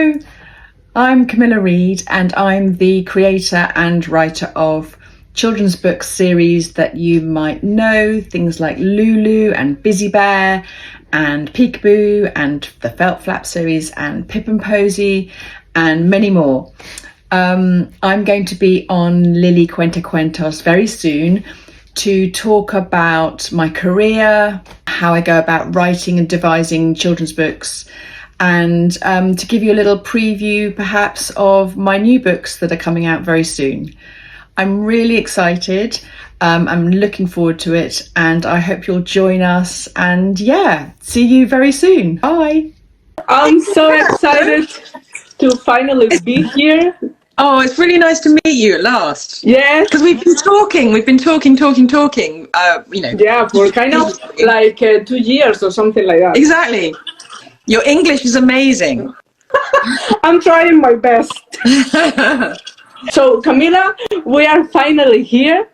Hello, I'm Camilla Reid and I'm the creator and writer of children's book series that you might know, things like Lulu and Busy Bear and Peekaboo and the Felt Flap series and Pip and Posy and many more. I'm going to be on Lilicuentacuentos very soon to talk about my career, how I go about writing and devising children's books, and to give you a little preview perhaps of my new books that are coming out very soon. I'm really excited. I'm looking forward to it and I hope you'll join us, and see you very soon. Bye. I'm so excited to finally be here. Oh, it's really nice to meet you at last. Yes. Because we've been talking. Yeah, for kind of like 2 years or something like that. Exactly. Your English is amazing. I'm trying my best. So, Camilla, we are finally here.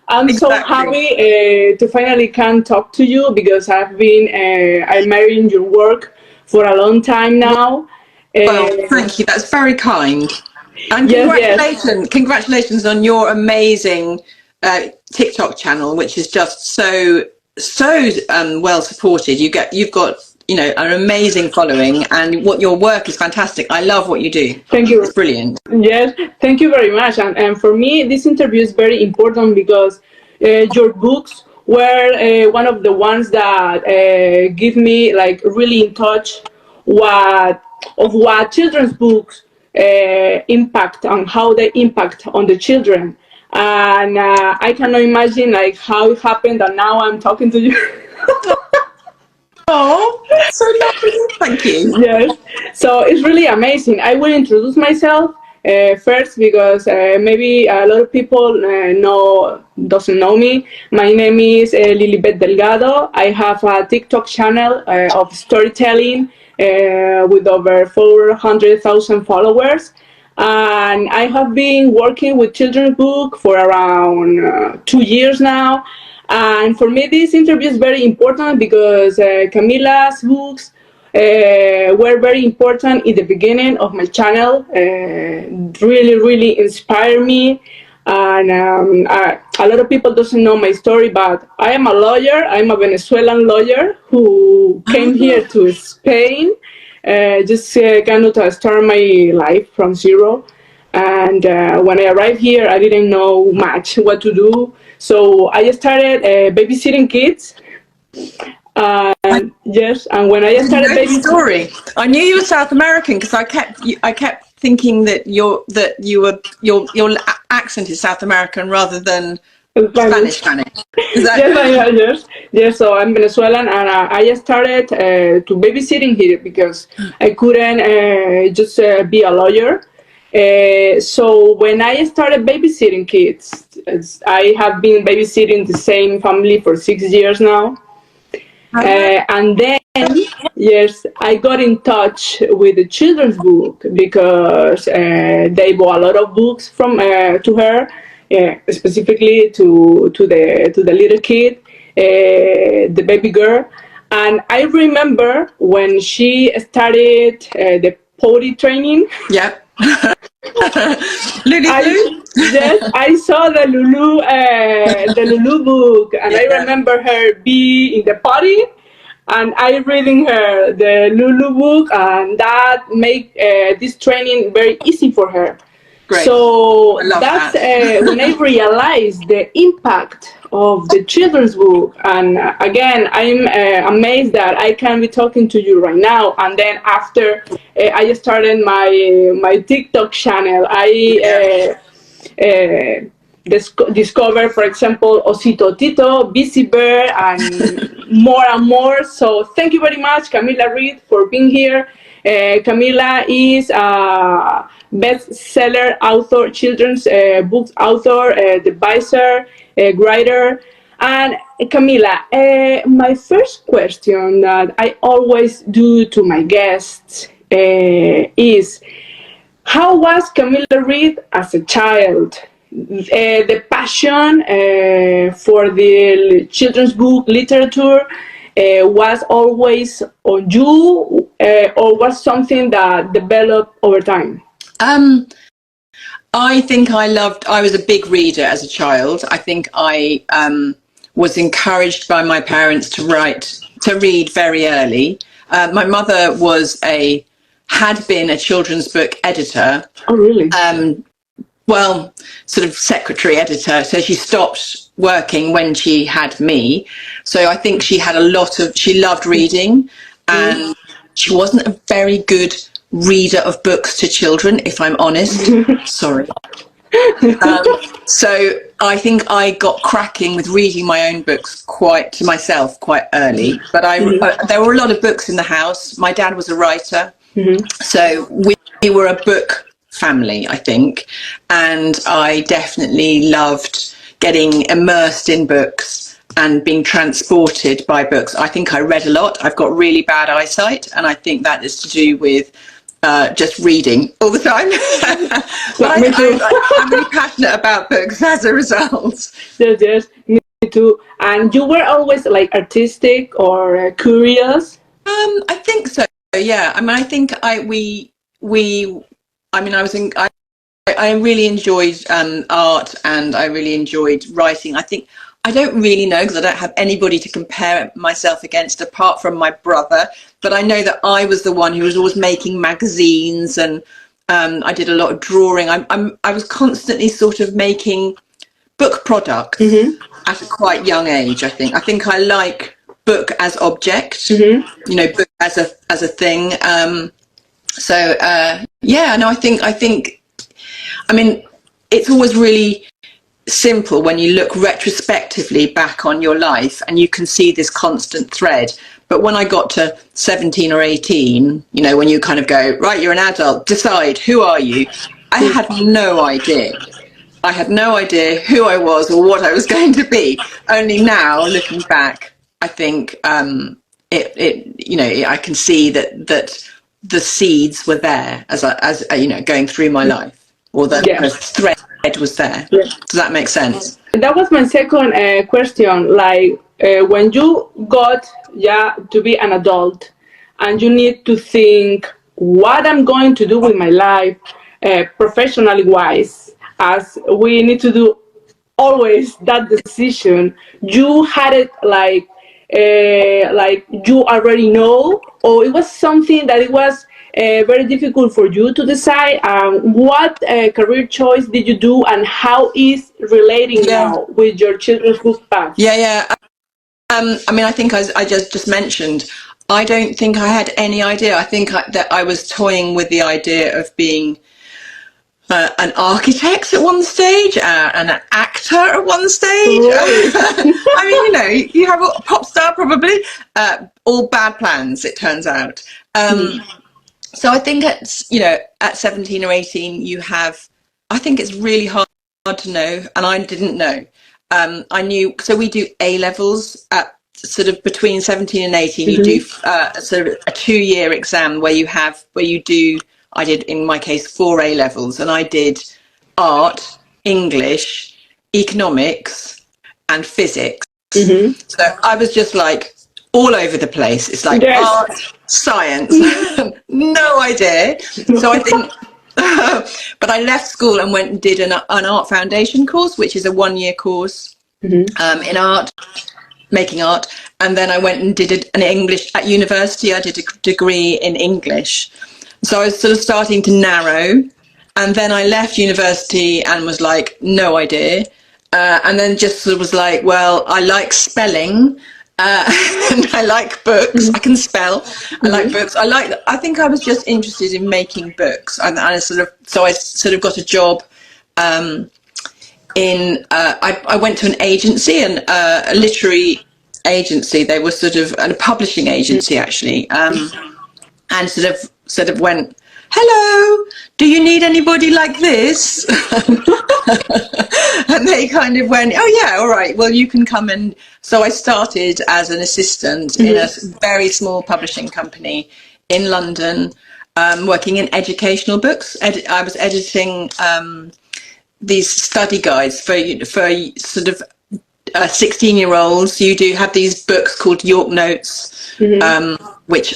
I'm so happy to finally can talk to you because I've been admiring your work for a long time now. Well, thank you. That's very kind. And congratulations on your amazing TikTok channel, which is just so well supported. You've got an amazing following, and your work is fantastic. I love what you do. Thank you. It's brilliant. Yes, thank you very much. And for me, this interview is very important because your books were one of the ones that give me like really in touch what children's books impact and how they impact on the children. And I cannot imagine like how it happened that now I'm talking to you. Oh, so lovely. Thank you. Yes, so it's really amazing. I will introduce myself first because maybe a lot of people doesn't know me. My name is Lilibet Delgado. I have a TikTok channel of storytelling with over 400,000 followers. And I have been working with children's book for around 2 years now. And for me, this interview is very important because Camilla's books were very important in the beginning of my channel. Really inspired me. And a lot of people doesn't know my story, but I am a lawyer. I'm a Venezuelan lawyer who came here to Spain, just kind of start my life from zero. And when I arrived here, I didn't know much what to do. So I started babysitting kids. Yes, and when I started babysitting, I knew you were South American because I kept thinking that your accent is South American rather than Spanish. Is that yes. So I'm Venezuelan, and I started to babysitting here because I couldn't just be a lawyer. So when I started babysitting kids, I have been babysitting the same family for 6 years now. And then, yes, I got in touch with the children's book because they bought a lot of books from to her, specifically to the little kid, the baby girl. And I remember when she started the potty training. Yep. Yes, I saw the Lulu book, and I remember her be in the potty, and I reading her the Lulu book, and that make this training very easy for her. Great. So that's when I realized the impact of the children's book, and again I'm amazed that I can be talking to you right now. And then after I started my TikTok channel, I discovered, for example, Osito Tito, Busy Bear, and more. So thank you very much, Camilla Reid, for being here. Camilla is a bestseller author, children's books author, deviser, writer. And Camilla, my first question that I always do to my guests is, how was Camilla Reid as a child? The passion for the children's book literature was always on you, or was something that developed over time? I think I was a big reader as a child. I think I was encouraged by my parents to read very early. My mother had been a children's book editor. Oh, really? Well, sort of secretary editor. So she stopped working when she had me. So I think she loved reading, and she wasn't a very good reader of books to children, if I'm honest. Sorry. So I think I got cracking with reading my own books quite early. But there were a lot of books in the house. My dad was a writer. So we were a book family, I think. And I definitely loved getting immersed in books and being transported by books. I think I read a lot. I've got really bad eyesight, and I think that is to do with just reading all the time. But I'm really passionate about books as a result. Yes, me too. And you were always like artistic or curious? I think so. Yeah. I mean, I think I really enjoyed art, and I really enjoyed writing. I think I don't really know, because I don't have anybody to compare myself against apart from my brother. But I know that I was the one who was always making magazines, and I did a lot of drawing. I was constantly sort of making book products at a quite young age. I think I like book as object, book as a thing. I mean, it's always really simple when you look retrospectively back on your life and you can see this constant thread. But when I got to 17 or 18, when you kind of go, right, you're an adult, decide, who are you? I had no idea. I had no idea who I was or what I was going to be. Only now, looking back, I think I can see that the seeds were there as going through my life, or the thread was there. Yeah. Does that make sense? That was my second question. Like when you got to be an adult, and you need to think what I'm going to do with my life, professionally wise, as we need to do always that decision. You had it like you already know, or it was something that it was very difficult for you to decide? What career choice did you do, and how is relating now with your children's book path? I mean, I think I just mentioned, I don't think I had any idea. I think that I was toying with the idea of being an architect at one stage, and an actor at one stage. I mean, you have a pop star probably. All bad plans, it turns out. So I think at 17 or 18, I think it's really hard to know, and I didn't know. I knew, so we do A levels at sort of between 17 and 18. You do sort of a 2-year exam where you do. I did, in my case, 4 A levels, and I did art, English, economics, and physics. So I was just like all over the place. It's like art, science, no idea. So I think, but I left school and went and did an art foundation course, which is a 1-year course in art, making art. And then I went and did an English at university. I did a degree in English. So I was sort of starting to narrow, and then I left university and was like, no idea. And then just sort of was like, well, I like spelling, and I like books. I can spell. I like books. I think I was just interested in making books, and I sort of got a job I went to an agency, a literary agency. They were sort of a publishing agency actually, and sort of went, hello, do you need anybody like this? And they kind of went, oh yeah, all right, well you can come. And so I started as an assistant in a very small publishing company in London, working in educational books. I was editing these study guides for sort of 16-year-olds. You do have these books called York Notes, which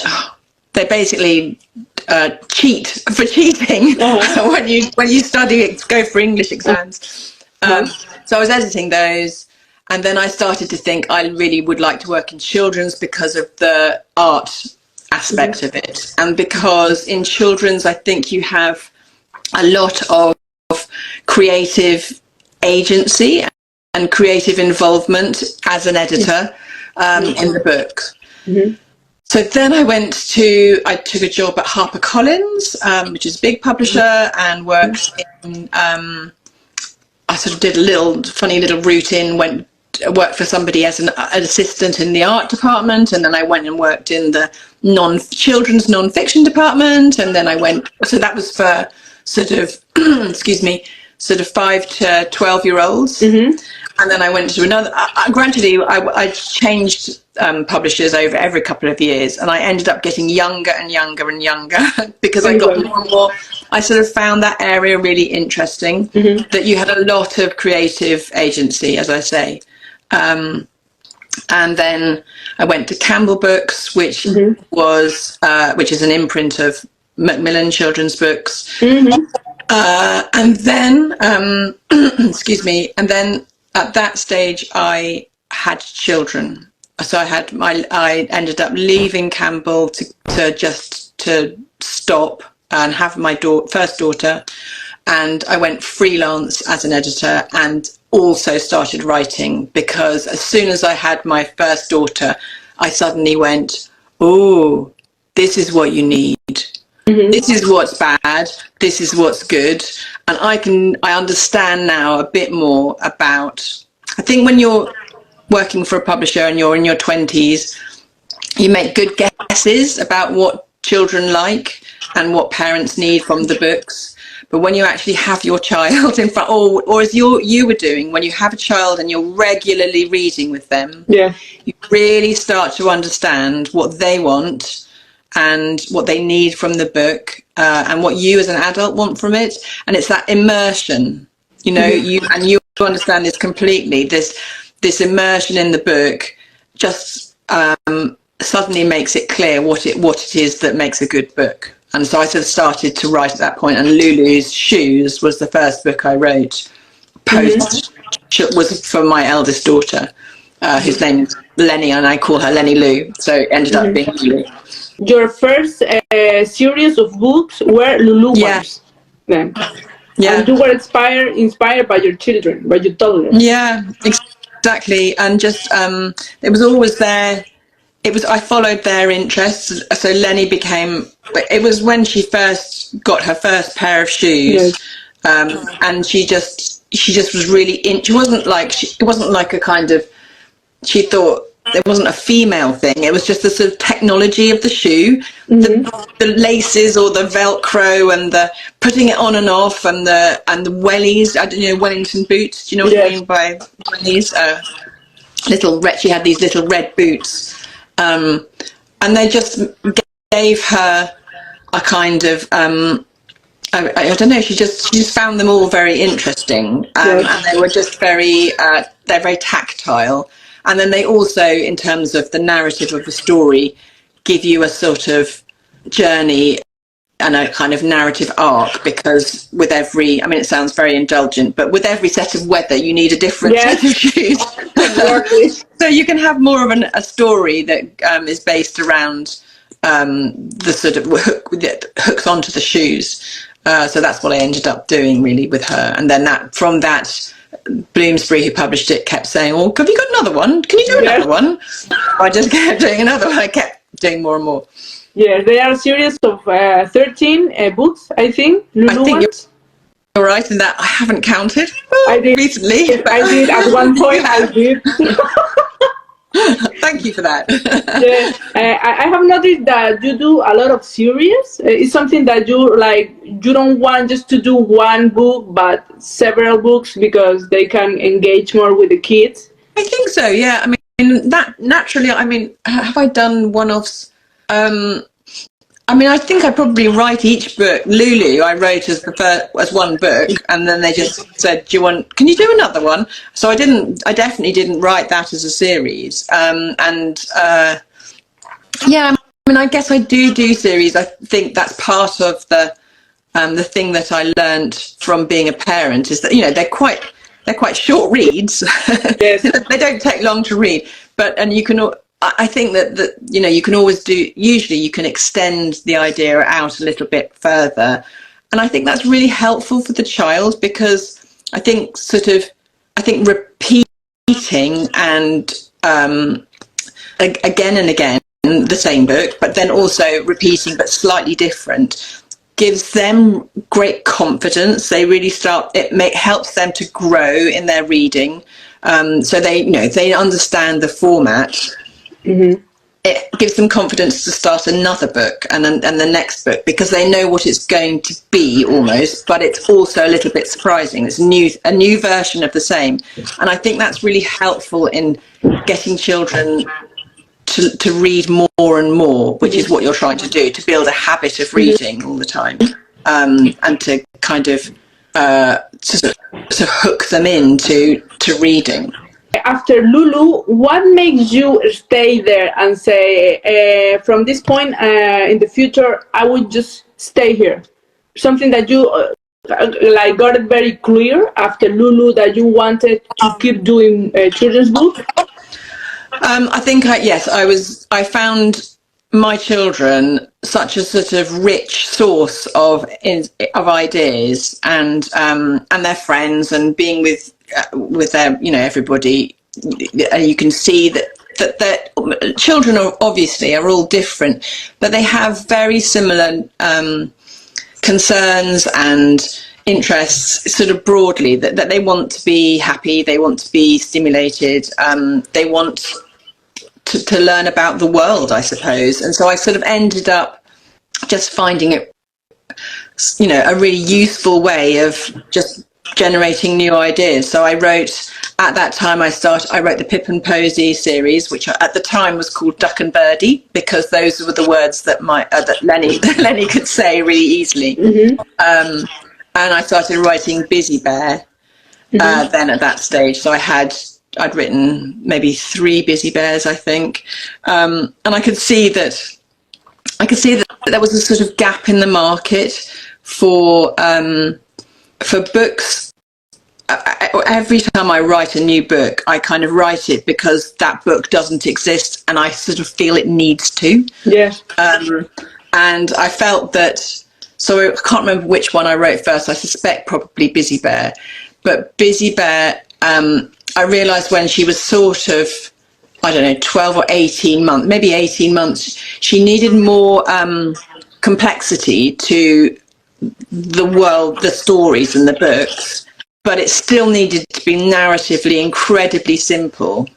they basically cheat for cheating when you study, go for English exams. So I was editing those, and then I started to think I really would like to work in children's because of the art aspect of it, and because in children's I think you have a lot of creative agency and creative involvement as an editor in the book. So then I took a job at HarperCollins, which is a big publisher, and worked in, I sort of did a funny little route in, worked for somebody as an assistant in the art department, and then I went and worked in the children's non-fiction department, and then so that was for sort of, excuse me, sort of 5 to 12-year-olds. And then I went to another, granted, I changed publishers over every couple of years, and I ended up getting younger and younger and younger because I got more and more. I sort of found that area really interesting, that you had a lot of creative agency, as I say. And then I went to Campbell Books, which which is an imprint of Macmillan children's books. And then, excuse me, and then at that stage I had children. So I ended up leaving Campbell to stop and have my first daughter, and I went freelance as an editor and also started writing, because as soon as I had my first daughter, I suddenly went, oh, this is what you need. This is what's bad, this is what's good. And I understand now a bit more about, I think when you're working for a publisher and you're in your 20s, you make good guesses about what children like and what parents need from the books. But when you actually have your child in front, or as you were doing, when you have a child and you're regularly reading with them, you really start to understand what they want and what they need from the book, and what you as an adult want from it. And it's that immersion, you know, you understand this completely. This immersion in the book just suddenly makes it clear what it is that makes a good book. And so I sort of started to write at that point, and Lulu's Shoes was the first book I wrote was for my eldest daughter, whose name is Lenny, and I call her Lenny Lou, so it ended up being Lulu. Your first series of books were Lulu ones then. And you were inspired by your children, by your toddlers. Yeah, exactly. And just it was always there. I followed their interests. So Lenny it was when she first got her first pair of shoes, and she just was really it wasn't like a kind of, she thought it wasn't a female thing. It was just the sort of technology of the shoe, the laces or the Velcro and the putting it on and off, and the wellies. I don't know, Wellington boots. Do you know what I mean by wellies? She had these little red boots. And they just gave her a kind of, I don't know, she just found them all very interesting, and they were just they're very tactile. And then they also, in terms of the narrative of the story, give you a sort of journey and a kind of narrative arc, because with every, I mean, it sounds very indulgent, but with every set of weather, you need a different set of shoes. So you can have more of a story that is based around the sort of hook that hooks onto the shoes. So that's what I ended up doing really with her. And then from that, Bloomsbury, who published it, kept saying, "Oh, have you got another one? Can you do another one?" I just kept doing another one. I kept doing more and more. Yeah, they are a series of 13 books, I think. I think you're right in that. I haven't counted. I did recently. Yes, I did at one point. I did. Thank you for that. I have noticed that you do a lot of series. It's something that you like. You don't want just to do one book, but several books, because they can engage more with the kids. I think so. Yeah. I mean, that naturally. I mean, have I done one-offs? I mean, I think I probably write each book. Lulu, I wrote as one book, and then they just said, can you do another one? So I definitely didn't write that as a series. mean, I guess I do series. I think that's part of the thing that I learned from being a parent is that, you know, they're quite short reads. Yes. They don't take long to read, and you can, I think that, you know, you can always usually you can extend the idea out a little bit further. And I think that's really helpful for the child, because I think repeating and again and again the same book, but then also repeating but slightly different, gives them great confidence. They really helps them to grow in their reading. So they understand the format. Mm-hmm. It gives them confidence to start another book and the next book, because they know what it's going to be almost, but it's also a little bit surprising. It's a new version of the same. And I think that's really helpful in getting children to read more and more, which is what you're trying to do, to build a habit of reading all the time, and to kind of to hook them into reading. After Lulu, what makes you stay there and say, from this point in the future, I would just stay here? Something that you got it very clear after Lulu that you wanted to keep doing children's books? I think I found my children such a sort of rich source of ideas, and their friends, and being with their, you know, everybody. You can see that children are all different, but they have very similar concerns and interests, sort of broadly, that they want to be happy, they want to be stimulated, they want to learn about the world, I suppose. And so I sort of ended up just finding it, you know, a really useful way of just generating new ideas. So I wrote, at that time I wrote the Pip and Posy series, which at the time was called Duck and Birdie, because those were the words that Lenny could say really easily. Mm-hmm. And I started writing Busy Bear then at that stage. So I'd written maybe 3 Busy Bears, I think. And I could see that there was a sort of gap in the market for books. Every time I write a new book, I kind of write it because that book doesn't exist, and I sort of feel it needs to. Yes. And I felt that, so I can't remember which one I wrote first. I suspect probably Busy Bear. But Busy Bear, I realised when she was sort of, 12 or 18 months, maybe 18 months, she needed more complexity to the world, the stories and the books, but it still needed to be narratively incredibly simple,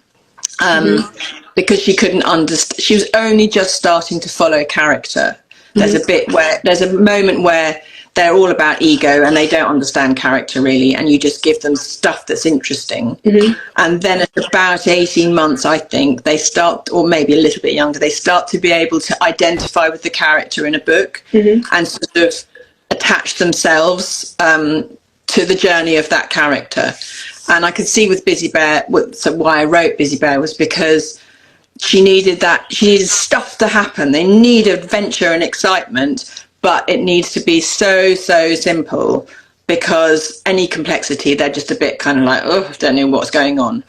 because she couldn't understand. She was only just starting to follow character. There's a moment where they're all about ego and they don't understand character really, and you just give them stuff that's interesting. And then at about 18 months, I think, they start, or maybe a little bit younger, they start to be able to identify with the character in a book and sort of attach themselves to the journey of that character. And I could see with Busy Bear, so why I wrote Busy Bear was because she needed stuff to happen. They need adventure and excitement, but it needs to be so simple, because any complexity, they're just a bit kind of like, oh, I don't know what's going on.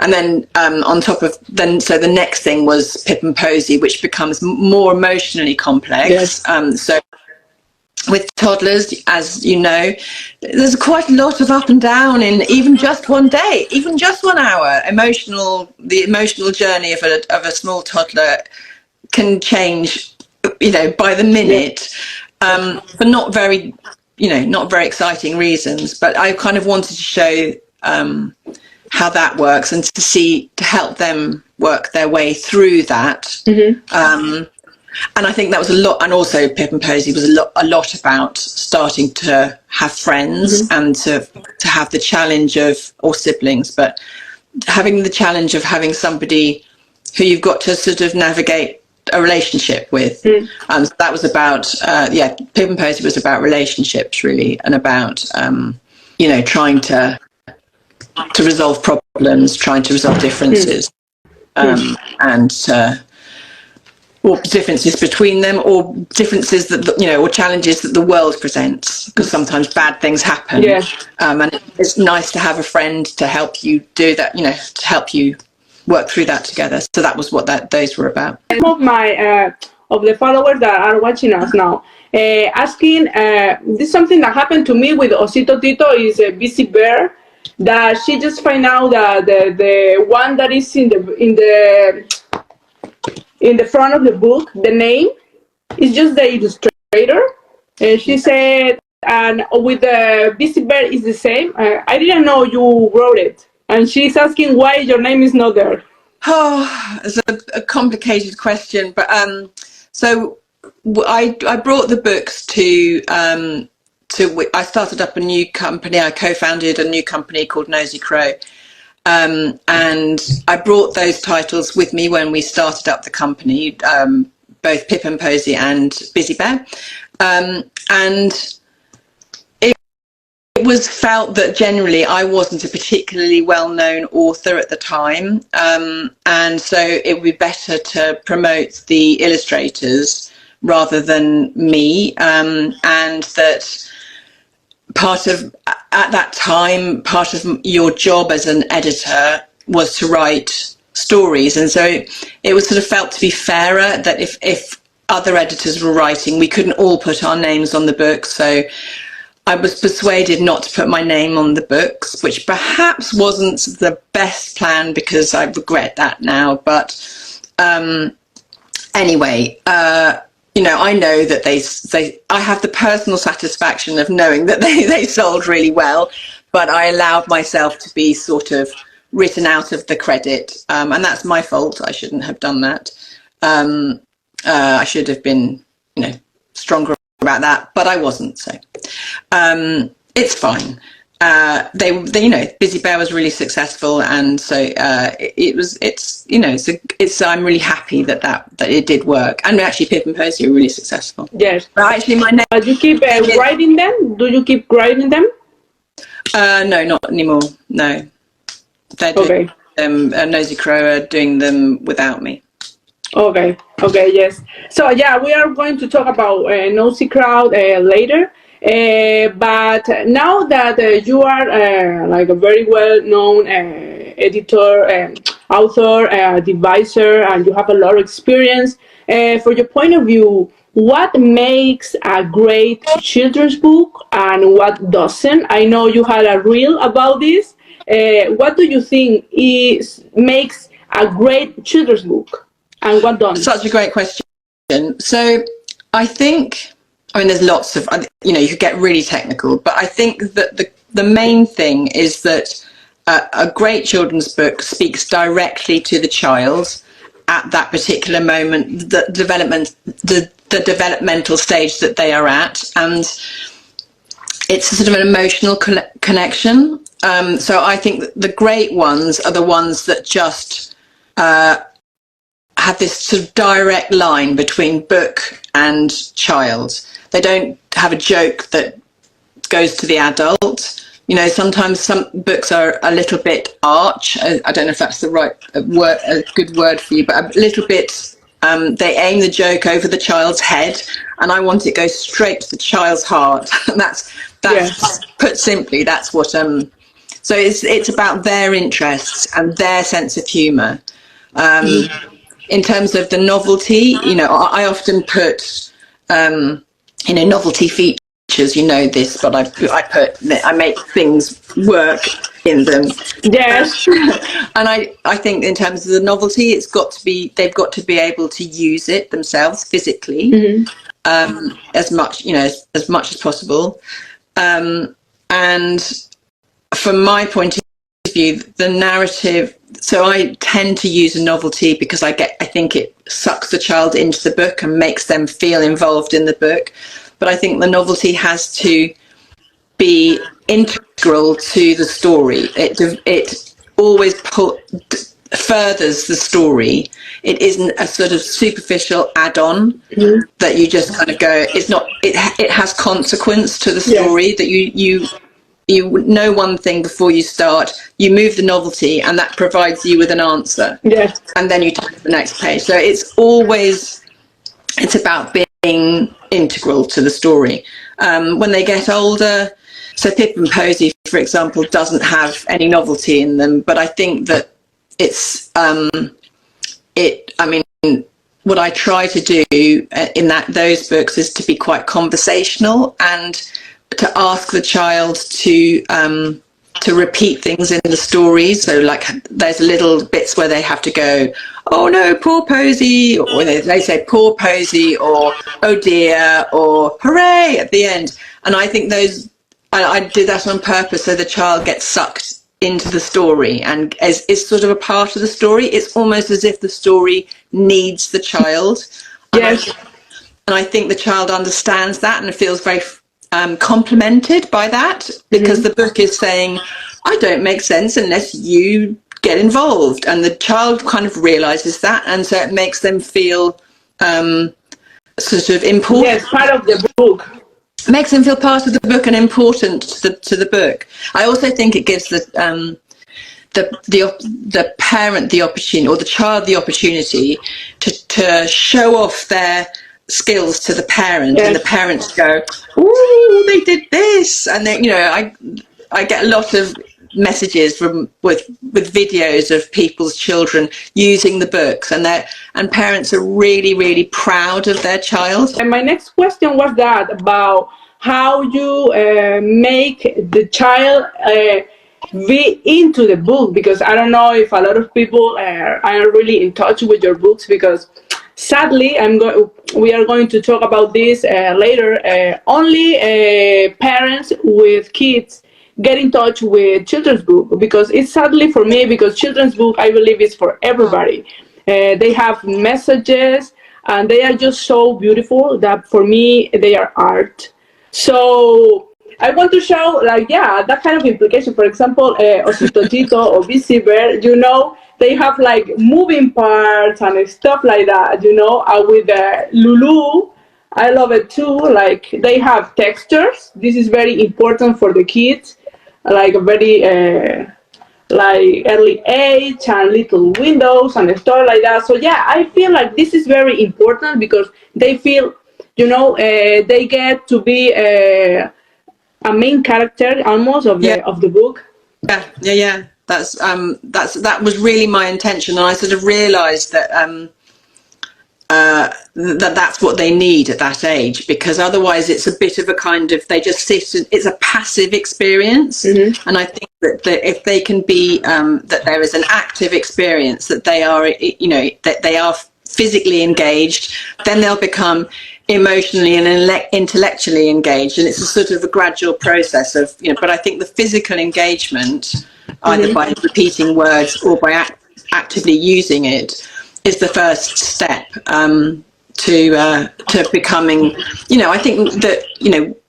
And then on top of so the next thing was Pip and Posy, which becomes more emotionally complex. Yes. So with toddlers, as you know, there's quite a lot of up and down in even just one day, even just 1 hour. The emotional journey of a small toddler can change, you know, by the minute, for not very exciting reasons. But I kind of wanted to show how that works, and to help them work their way through that. And I think that was a lot, and also Pip and Posy was a lot about starting to have friends and to have the challenge of, or siblings, but having the challenge of having somebody who you've got to sort of navigate a relationship with. So that was about, Pip and Posy was about relationships really, and about, trying to resolve problems, trying to resolve differences, and or differences between them, or differences that, you know, or challenges that the world presents, because sometimes bad things happen. Yeah. And it's nice to have a friend to help you do that, you know, to help you work through that together. So that was what those were about. Some of my of the followers that are watching us now asking, this is something that happened to me with Osito Tito, is a busy bear, that she just find out that the one that is in the front of the book, the name is just the illustrator. And she said, and with the busy bear is the same. I didn't know you wrote it. And she's asking why your name is not there. Oh, it's a complicated question, but so I brought the books to I started up a new company. I co-founded a new company called Nosy Crow, and I brought those titles with me when we started up the company, both Pip and Posy and Busy Bear, and it was felt that generally I wasn't a particularly well-known author at the time, and so it would be better to promote the illustrators rather than me, and that at that time, part of your job as an editor was to write stories, and so it was sort of felt to be fairer that if other editors were writing, we couldn't all put our names on the book. So I was persuaded not to put my name on the books, which perhaps wasn't the best plan, because I regret that now. But anyway, you know, I know that I have the personal satisfaction of knowing that they sold really well, but I allowed myself to be sort of written out of the credit, and that's my fault. I shouldn't have done that. I should have been, you know, stronger about that, but I wasn't. So it's fine. They you know, Busy Bear was really successful, and so it's you know, I'm really happy that it did work, and actually Pip and Posy were really successful. Yes. But actually, my name. Do you keep writing them? Do you keep writing them? No, not anymore. No, they're doing Nosy Crow are doing them without me. Okay, yes. So yeah, we are going to talk about Nosy Crow later. But now that you are like a very well-known editor, author, deviser, and you have a lot of experience, from your point of view, what makes a great children's book and what doesn't? I know you had a reel about this. What do you think makes a great children's book, and what doesn't? Such a great question. So I think, I mean, there's lots of, you know, you could get really technical, but I think that the main thing is that a great children's book speaks directly to the child at that particular moment, the developmental stage that they are at, and it's a sort of an emotional connection. So I think that the great ones are the ones that just have this sort of direct line between book and child. They don't have a joke that goes to the adult. You know, sometimes some books are a little bit arch. I don't know if that's the right word, a good word for you, but a little bit, they aim the joke over the child's head, and I want it to go straight to the child's heart. that's yes. Put simply, that's what, so it's about their interests and their sense of humour. In terms of the novelty, you know, I often put, you know, novelty features, you know this, but I make things work in them. Yes. And I think in terms of the novelty, they've got to be able to use it themselves physically, as much, you know, as much as possible. And from my point of view, the narrative, so I tend to use a novelty because I think it sucks the child into the book and makes them feel involved in the book. But I think the novelty has to be integral to the story. It always furthers the story. It isn't a sort of superficial add-on that you just kind of go. It's not. It has consequence to the story, that you know one thing before you start, you move the novelty, and that provides you with an answer. Yes. And then you turn to the next page. So it's always it's about being integral to the story. When they get older, so Pip and Posy, for example, doesn't have any novelty in them, but I think that it's, I mean, what I try to do in those books is to be quite conversational and to ask the child to repeat things in the story. So like there's little bits where they have to go, oh no, poor Posy, or they say poor Posy, or oh dear, or hooray at the end. And I think I did that on purpose so the child gets sucked into the story and is sort of a part of the story. It's almost as if the story needs the child. Yes. And I think the child understands that and feels very complimented by that, because the book is saying, I don't make sense unless you get involved. And the child kind of realizes that. And so it makes them feel sort of important. Yes, part of the book. Makes them feel part of the book and important to the book. I also think it gives the parent the opportunity, or the child the opportunity, to show off their skills to the parent. Yes. And the parents go, "Ooh, they did this," and then I get a lot of messages with videos of people's children using the books, and parents are really, really proud of their child. And my next question was that about how you make the child be into the book, because I don't know if a lot of people are really in touch with your books, because sadly we are going to talk about this later. Only parents with kids get in touch with children's book, because it's sadly for me, because children's book, I believe, is for everybody. They have messages and they are just so beautiful that for me they are art. So I want to show that kind of implication. For example, Osito Tito or Visiber, they have like moving parts and stuff like that, with Lulu. I love it too. Like they have textures. This is very important for the kids, like a very like early age, and little windows and stuff like that. So yeah, I feel like this is very important, because they feel, they get to be a main character almost of the book. Yeah. That was really my intention, and I sort of realised that that's what they need at that age, because otherwise it's a bit of a kind of, they just sit and it's a passive experience. And I think that if they can be that there is an active experience, that they are that they are physically engaged, then they'll become emotionally and intellectually engaged, and it's a sort of a gradual process of but I think the physical engagement, either by repeating words or by actively using it, is the first step to becoming, I think that,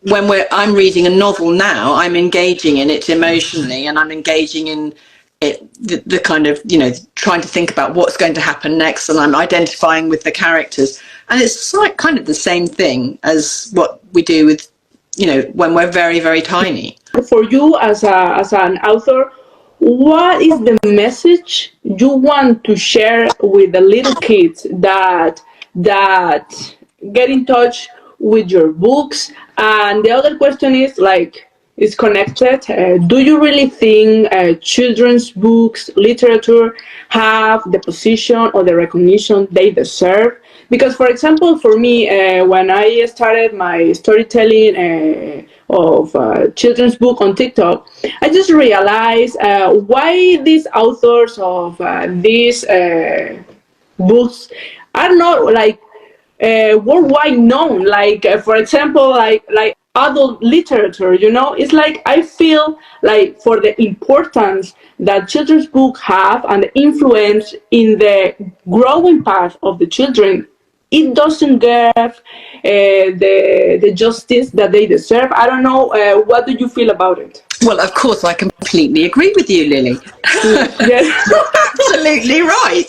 when I'm reading a novel now, I'm engaging in it emotionally, and I'm engaging in it, the kind of, trying to think about what's going to happen next, and I'm identifying with the characters. And it's like kind of the same thing as what we do with, when we're very, very tiny. For you as an author, what is the message you want to share with the little kids that get in touch with your books? And the other question is is connected. Do you really think children's books, literature, have the position or the recognition they deserve? Because, for example, for me, when I started my storytelling of children's book on TikTok, I just realized why these authors of these books are not worldwide known. For example, like adult literature, it's like I feel like for the importance that children's books have and the influence in the growing path of the children, it doesn't give the justice that they deserve. I don't know, what do you feel about it? Well, of course, I completely agree with you, Lily. Yes. You're absolutely right.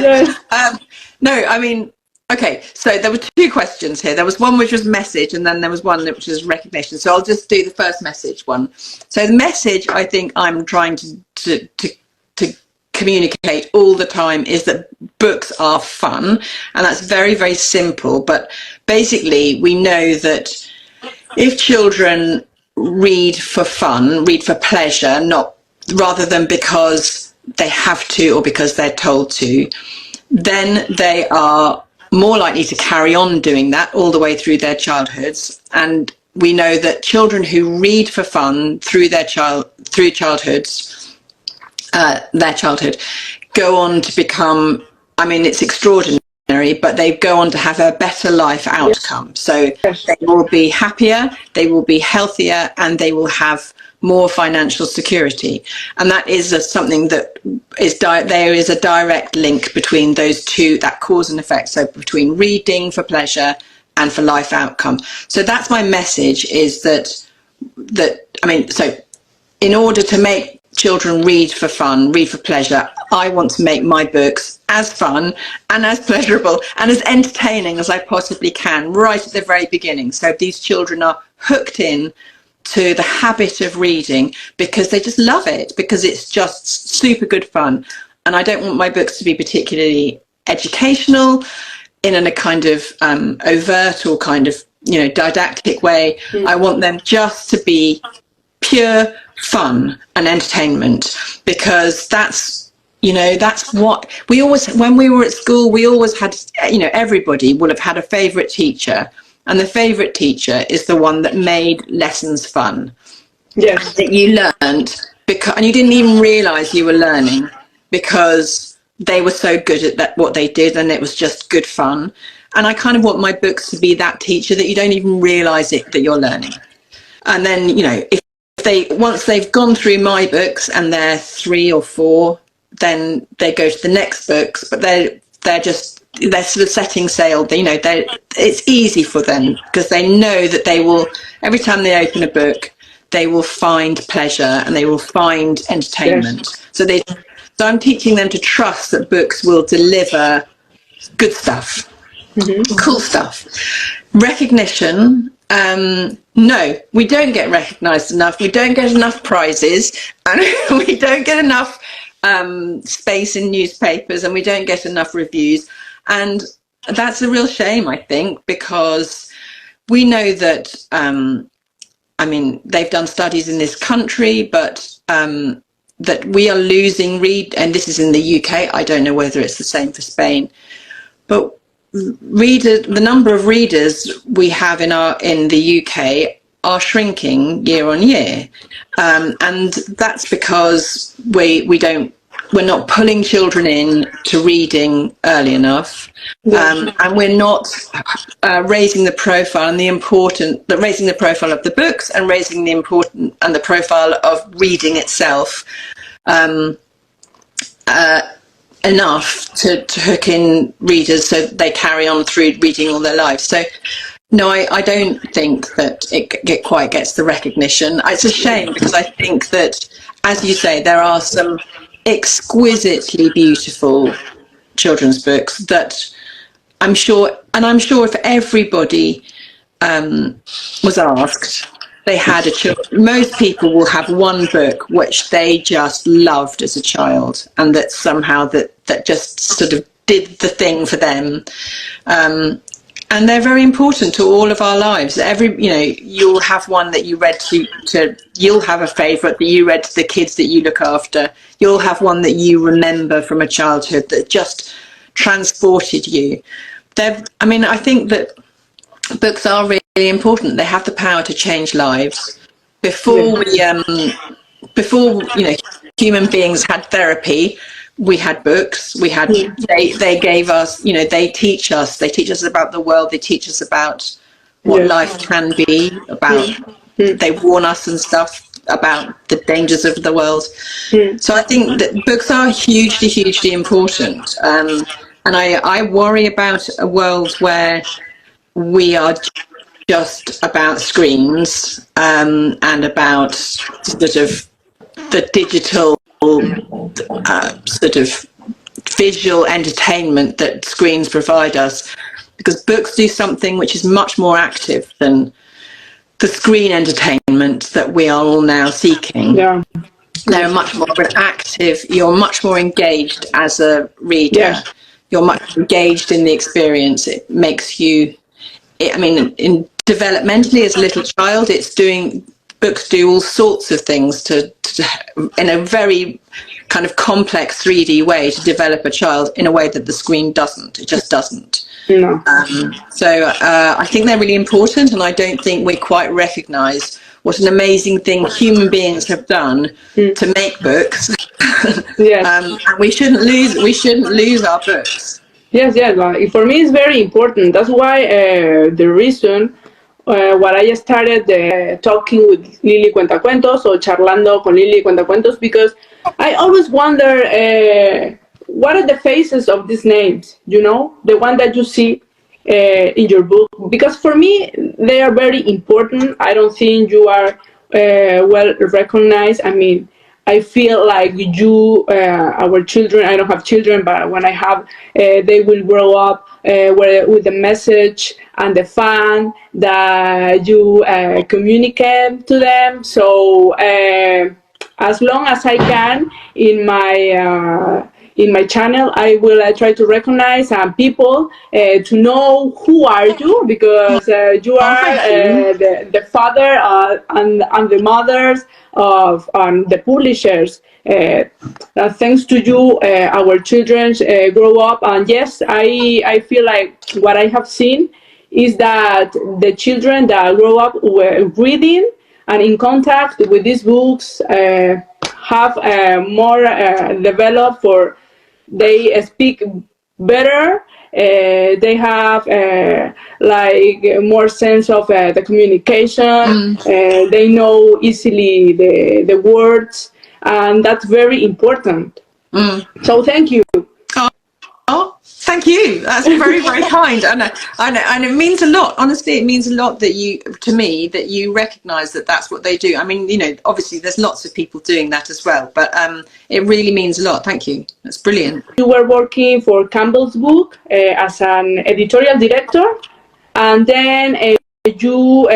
Yes. No, I mean, okay, so there were two questions here. There was one which was message, and then there was one which was recognition. So I'll just do the first message one. So the message, I think I'm trying to communicate all the time is that books are fun, and that's very, very simple. But basically, we know that if children read for fun, read for pleasure, not rather than because they have to or because they're told to, then they are more likely to carry on doing that all the way through their childhoods. And we know that children who read for fun through their childhood go on to become, I mean, it's extraordinary, but they go on to have a better life outcome. So they will be happier, they will be healthier, and they will have more financial security. And that is something that is there is a direct link between those two, that cause and effect. So between reading for pleasure and for life outcome. So that's my message, is that I mean, so in order to make children read for fun, read for pleasure, I want to make my books as fun and as pleasurable and as entertaining as I possibly can right at the very beginning. So these children are hooked in to the habit of reading because they just love it, because it's just super good fun. And I don't want my books to be particularly educational in a kind of overt or kind of, you know, didactic way. I want them just to be pure fun and entertainment, because that's, you know, that's what we always, when we were at school, we always had, you know, everybody will have had a favorite teacher, and the favorite teacher is the one that made lessons fun. Yes. That you learned because, and you didn't even realize you were learning because they were so good at that, what they did, and it was just good fun. And I kind of want my books to be that teacher that you don't even realize it, that you're learning. And then, you know, if they, once they've gone through my books and they're 3 or 4, then they go to the next books, but they're sort of setting sail. You know, it's easy for them because they know that they will, every time they open a book, they will find pleasure and they will find entertainment. Yes. So I'm teaching them to trust that books will deliver good stuff, cool stuff. Recognition. No, we don't get recognised enough. We don't get enough prizes, and we don't get enough space in newspapers, and we don't get enough reviews. And that's a real shame, I think, because we know that, I mean, they've done studies in this country, but that we are losing and this is in the UK, I don't know whether it's the same for Spain, but the number of readers we have in the UK are shrinking year on year, and that's because we're not pulling children in to reading early enough, and we're not raising the profile and raising the profile of the books and raising the profile of reading itself enough to hook in readers so they carry on through reading all their lives. So no, I don't think that it quite gets the recognition. It's a shame, because I think that, as you say, there are some exquisitely beautiful children's books that I'm sure if everybody was asked, they had most people will have one book which they just loved as a child, and that somehow that just sort of did the thing for them. And they're very important to all of our lives. You'll have one that you read you'll have a favourite that you read to the kids that you look after. You'll have one that you remember from a childhood that just transported you. I think that books are really important. They have the power to change lives. Before human beings had therapy, we had books. They gave us, they teach us about the world. They teach us about what life can be, they warn us and stuff about the dangers of the world. So I think that books are hugely, hugely important. And I worry about a world where we are just about screens and about sort of the digital sort of visual entertainment that screens provide us, because books do something which is much more active than the screen entertainment that we are all now seeking. They're much more active. You're much more engaged as a reader. Yeah. You're much engaged in the experience. It makes you, in developmentally as a little child, books do all sorts of things to in a very kind of complex 3D way to develop a child in a way that the screen doesn't. It just doesn't. No. So I think they're really important, and I don't think we quite recognise what an amazing thing human beings have done to make books. Yes. And we shouldn't lose our books. Yes, yes. For me, it's very important. That's why the reason why I started talking with Lilicuentacuentos or Charlando con Lilicuentacuentos, because I always wonder what are the faces of these names, the one that you see in your book, because for me they are very important. I don't think you are well recognized. I feel like our children, I don't have children, but when I have, they will grow up with the message and the fun that you communicate to them. So as long as I can in my channel, I will try to recognize people to know who are you, because you are the father and the mothers of the publishers. Thanks to you, our children grow up, and yes, I feel like what I have seen is that the children that grow up reading and in contact with these books have more developed, for they speak better. They have more sense of the communication. They know easily the words, and that's very important. So thank you. Oh, thank you. That's very, very kind. And it means a lot. Honestly, it means a lot that you recognise that that's what they do. Obviously there's lots of people doing that as well, but it really means a lot. Thank you. That's brilliant. You were working for Campbell's book as an editorial director, and then you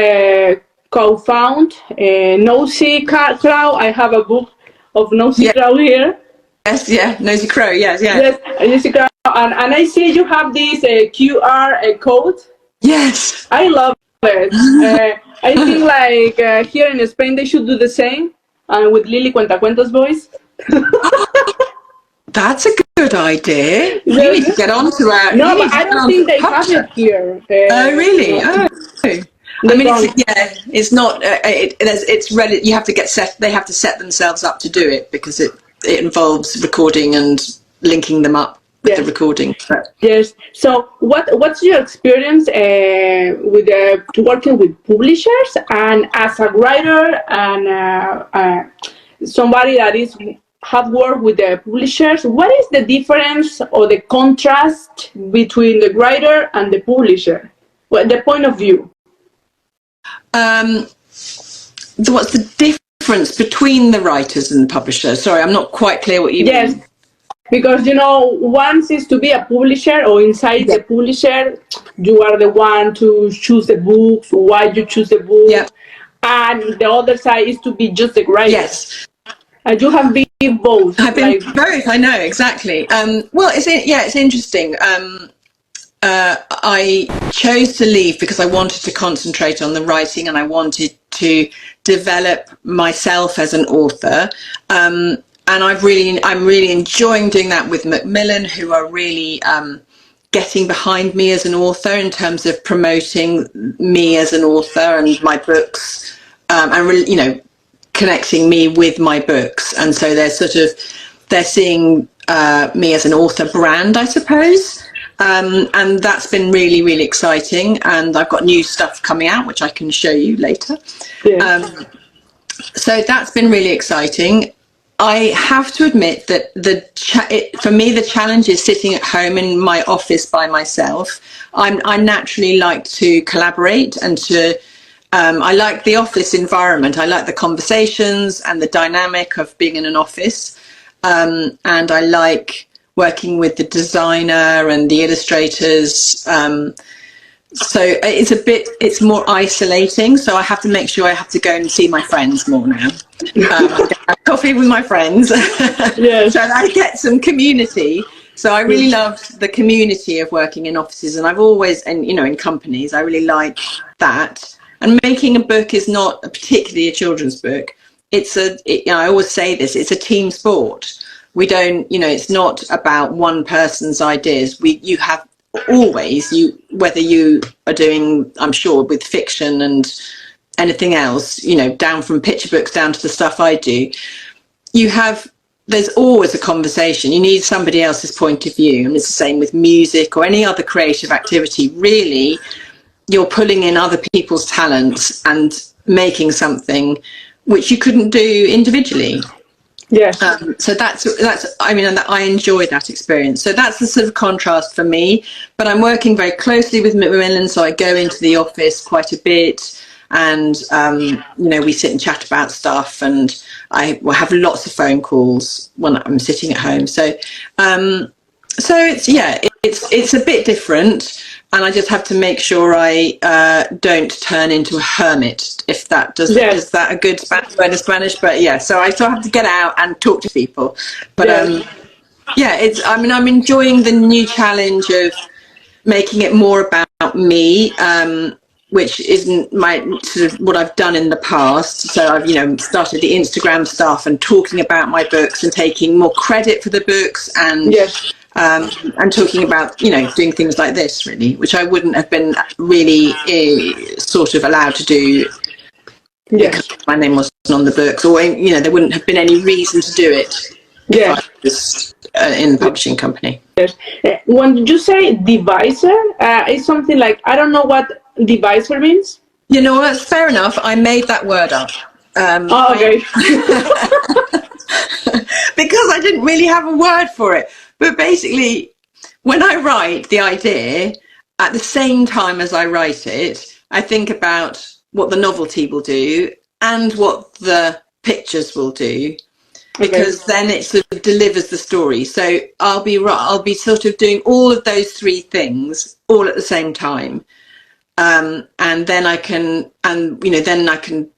co-found Nosy Crow. I have a book of Nosy Crow here. Yes, yeah, Nosy Crow, yes. Yes, Nosy Crow. And I see you have this QR code. Yes. I love it. I think like here in Spain they should do the same, with Lilicuentacuentos voice. That's a good idea. You need to get on to our... No, but I don't think they have it here. Oh, really? Oh. It's not... you have to get set... They have to set themselves up to do it, because it involves recording and linking them up with the recording. Yes. So what's your experience with working with publishers, and as a writer and somebody that have worked with the publishers? What is the difference or the contrast between the writer and the publisher? The point of view. What's the difference between the writers and the publisher? Sorry, I'm not quite clear what you mean. Because one is to be a publisher, or inside the publisher, you are the one to choose the books, why you choose the book, and the other side is to be just the writer. Yes. And you have been both. I've been both. I know, exactly. Well, it's interesting. I chose to leave because I wanted to concentrate on the writing, and I wanted to develop myself as an author. And I'm really enjoying doing that with Macmillan, who are really getting behind me as an author in terms of promoting me as an author and my books, and really, connecting me with my books. And so they're seeing me as an author brand, I suppose. And that's been really, really exciting. And I've got new stuff coming out, which I can show you later. Yeah. So that's been really exciting. I have to admit that for me, the challenge is sitting at home in my office by myself. I naturally like to collaborate and I like the office environment. I like the conversations and the dynamic of being in an office. And I like working with the designer and the illustrators. So it's more isolating. So I have to make sure I have to go and see my friends more now. Have coffee with my friends. Yes. So I get some community. So I really love the community of working in offices, and I've always, and you know, in companies, I really like that. And making a book is not particularly a children's book. I always say this, it's a team sport. We don't, you know, it's not about one person's ideas. You have always, whether you are doing, I'm sure, with fiction and anything else, you know, down from picture books down to the stuff I do, there's always a conversation. You need somebody else's point of view. And it's the same with music or any other creative activity. Really, you're pulling in other people's talents and making something which you couldn't do individually. Yes. So that's I mean, and I enjoy that experience. So that's the sort of contrast for me. But I'm working very closely with Macmillan, so I go into the office quite a bit, and you know, we sit and chat about stuff, and I will have lots of phone calls when I'm sitting at home. So it's a bit different, and I just have to make sure I don't turn into a hermit, if that does. Yes. Is that a good word in Spanish? But yeah, so I still have to get out and talk to people. But I'm enjoying the new challenge of making it more about me, which isn't my sort of what I've done in the past. So I've, you know, started the Instagram stuff and talking about my books and taking more credit for the books, and and talking about, you know, doing things like this, really, which I wouldn't have been really sort of allowed to do because my name wasn't on the books, or, you know, there wouldn't have been any reason to do it if I was in the publishing company. Yes. When you say deviser, it's something like, I don't know what deviser means. You know, that's fair enough. I made that word up. Okay. Because I didn't really have a word for it. But basically, when I write the idea, at the same time as I write it, I think about what the novelty will do and what the pictures will do, because then it sort of delivers the story. So I'll be sort of doing all of those three things all at the same time. And then I can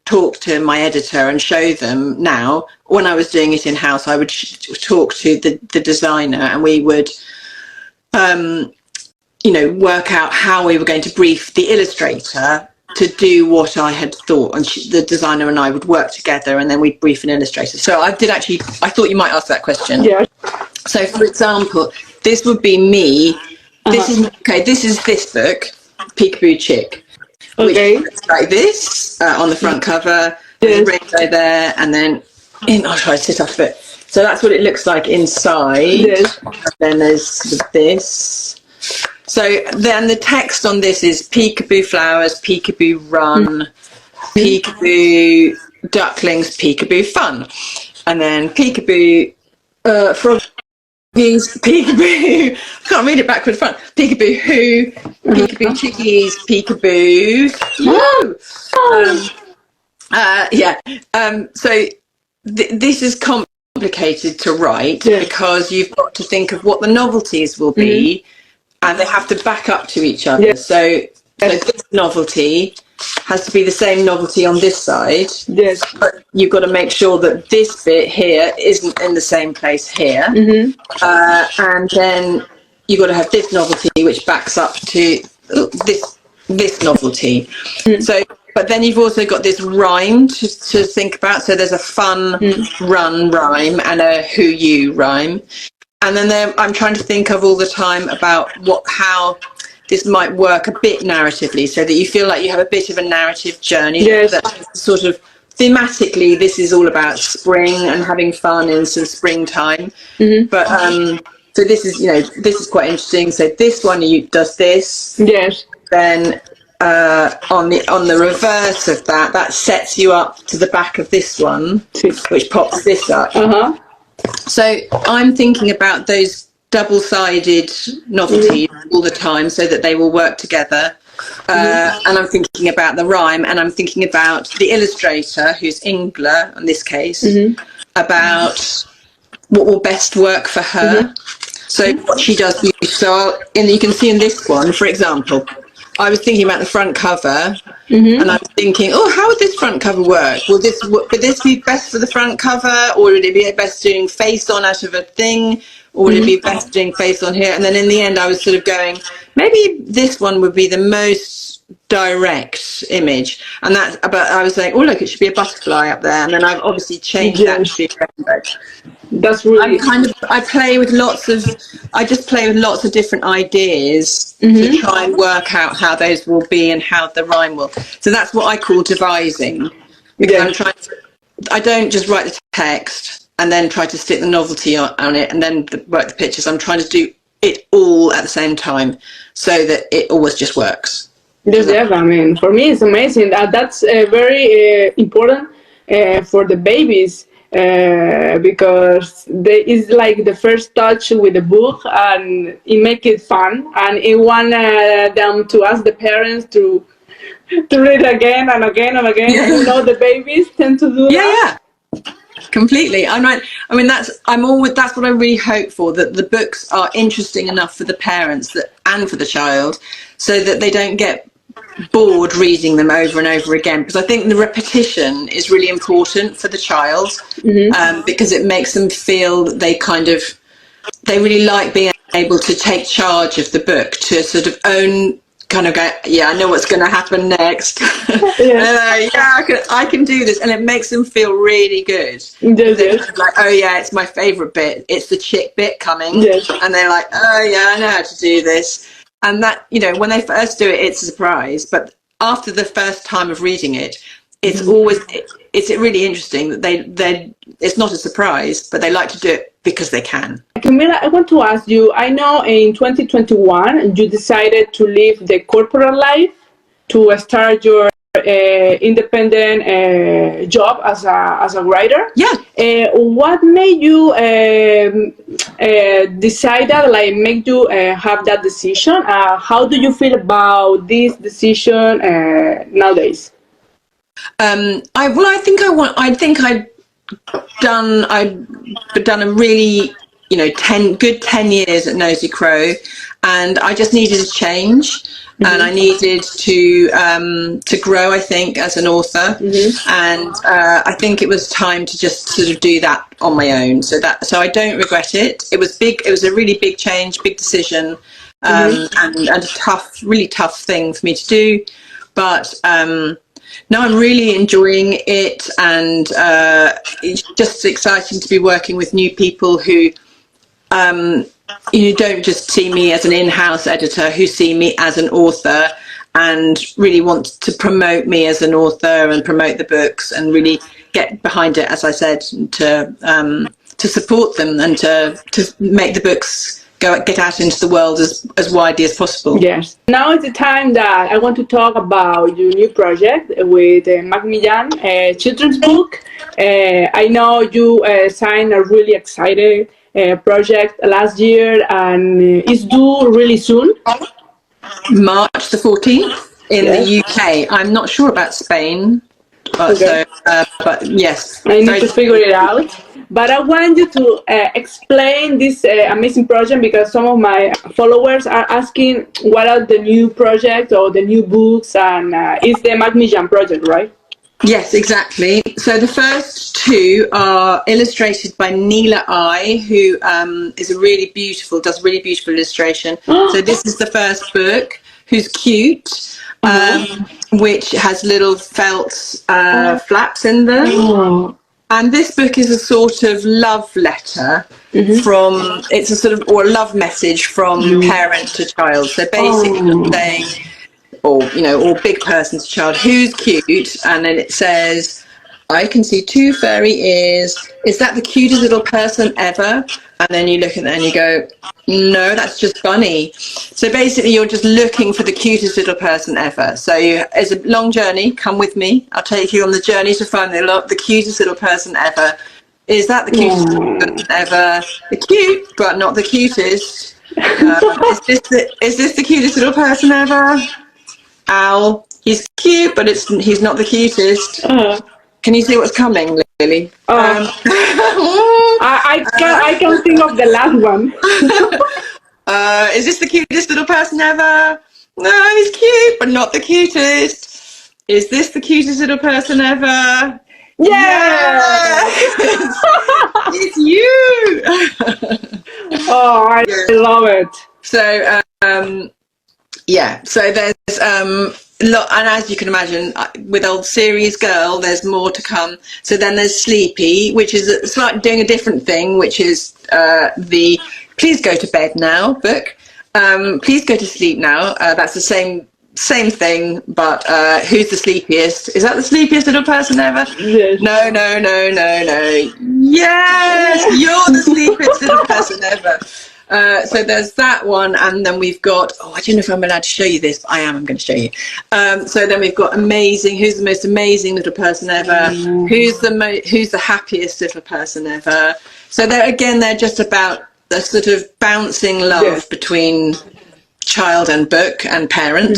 talk to my editor and show them. Now, when I was doing it in house, I would talk to the designer, and we would, work out how we were going to brief the illustrator to do what I had thought, and the designer and I would work together, and then we'd brief an illustrator. So I thought you might ask that question. Yeah. So, for example, this would be me. This is this book. Peekaboo Chick, which looks like this on the front cover. There's a rainbow there, and then I'll try to sit up a bit. So that's what it looks like inside. Yes. And then there's sort of this. So then the text on this is peekaboo flowers, peekaboo run, peekaboo ducklings, peekaboo fun, and then peekaboo frog. Peekaboo, I can't read it backward front. Peekaboo who, peekaboo chickies, peekaboo. So this is complicated to write because you've got to think of what the novelties will be, and they have to back up to each other. Yes. So this novelty has to be the same novelty on this side. Yes. But you've got to make sure that this bit here isn't in the same place here. And then you've got to have this novelty which backs up to this novelty. So, but then you've also got this rhyme to think about. So there's a fun run rhyme and a who you rhyme. And then I'm trying to think of all the time about how this might work a bit narratively, so that you feel like you have a bit of a narrative journey. Yes. That sort of thematically, this is all about spring and having fun in some springtime. But so this is quite interesting. So this one does this. Yes. Then on the reverse of that sets you up to the back of this one, which pops this up. So I'm thinking about those double-sided novelties all the time, so that they will work together. And I'm thinking about the rhyme, and I'm thinking about the illustrator, who's Ingla in this case, about what will best work for her. So what she does. So you can see in this one, for example, I was thinking about the front cover, and I was thinking, oh, how would this front cover work? Would this be best for the front cover, or would it be best doing face on out of a thing, or would it be best doing face on here? And then in the end, I was sort of going, maybe this one would be the most direct image, and but I was like, oh look, it should be a butterfly up there, and then I've obviously changed that to be a rainbow. That's really. I just play with lots of different ideas to try and work out how those will be and how the rhyme will. So that's what I call devising, because I don't just write the text and then try to stick the novelty on it and then work the pictures. I'm trying to do it all at the same time so that it always just works. Yes, I mean, for me it's amazing. That's very important for the babies. Because it's like the first touch with the book, and it makes it fun, and it want them to ask the parents to read again and again and again. Yeah. You know, the babies tend to do that. Yeah, completely. That's what I really hope for, that the books are interesting enough for the parents and for the child, so that they don't get bored reading them over and over again, because I think the repetition is really important for the child, because it makes them feel that they really like being able to take charge of the book, to sort of own, kind of go, yeah, I know what's going to happen next. I can do this, and it makes them feel really good. They're kind of like, oh yeah, it's my favourite bit, it's the chick bit coming, and they're like, oh yeah, I know how to do this. And that, when they first do it, it's a surprise. But after the first time of reading it, it's it's really interesting that it's not a surprise, but they like to do it because they can. Camilla, I want to ask you, I know in 2021, you decided to leave the corporate life to start your independent job as a writer. Yeah. What made you decide that, make you have that decision? How do you feel about this decision nowadays? I think I've done a really 10 years at Nosy Crow, and I just needed a change. And I needed to grow, I think, as an author, and I think it was time to just sort of do that on my own. So I don't regret it. It was big. It was a really big change, big decision, and a really tough thing for me to do. But no, I'm really enjoying it, and it's just exciting to be working with new people who. You don't just see me as an in-house editor, who see me as an author and really want to promote me as an author and promote the books and really get behind it, as I said, to support them and to make the books get out into the world as widely as possible. Yes. Now is the time that I want to talk about your new project with Macmillan children's book. I know you signed a really excited project last year, and it's due really soon. March the 14th in the UK. I'm not sure about Spain, but yes. I need to figure it out. But I want you to explain this amazing project, because some of my followers are asking what are the new projects or the new books, and it's the Macmillan project, right? Yes, exactly. So the first two are illustrated by Neela I, who does really beautiful illustration. So this is the first book, who's cute, which has little felt flaps in them. And this book is a sort of love letter it's a sort of, or a love message from parent to child. So basically saying, or big person to child, who's cute, and then it says, I can see two furry ears, is that the cutest little person ever? And then you look at that and you go, no, that's just Bunny. So basically you're just looking for the cutest little person ever. So it's a long journey, come with me, I'll take you on the journey to find the cutest little person ever. Is that the cutest little person ever? The cute, but not the cutest. Is this the cutest little person ever? Owl, he's cute, but he's not the cutest. Can you see what's coming, Lily? I can think of the last one. Is this the cutest little person ever? No, he's cute, but not the cutest. Is this the cutest little person ever? Yes! It's you! Oh, I love it. So, yeah, so there's and as you can imagine, with Old Series Girl, there's more to come. So then there's Sleepy, which is slightly doing a different thing, which is the Please Go to Bed Now book. Please go to sleep now. That's the same thing, but who's the sleepiest? Is that the sleepiest little person ever? Yes. No. Yes, you're the sleepiest little person ever. So there's that one, and then we've got, I don't know if I'm allowed to show you this, but I'm going to show you. So then we've got Amazing, who's the most amazing little person ever? Who's the happiest little person ever? So they're just about the sort of bouncing love between child and book and parent.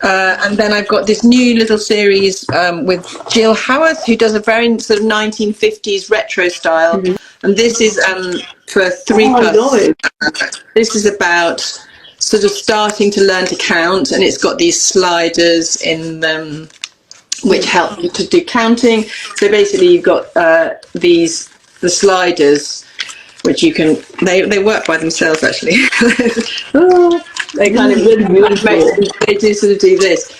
And then I've got this new little series with Jill Howarth, who does a very sort of 1950s retro style. And this is for 3+. This is about sort of starting to learn to count, and it's got these sliders in them which help you to do counting. So basically you've got the sliders, which you can, they work by themselves actually. They kind of they do sort of do this,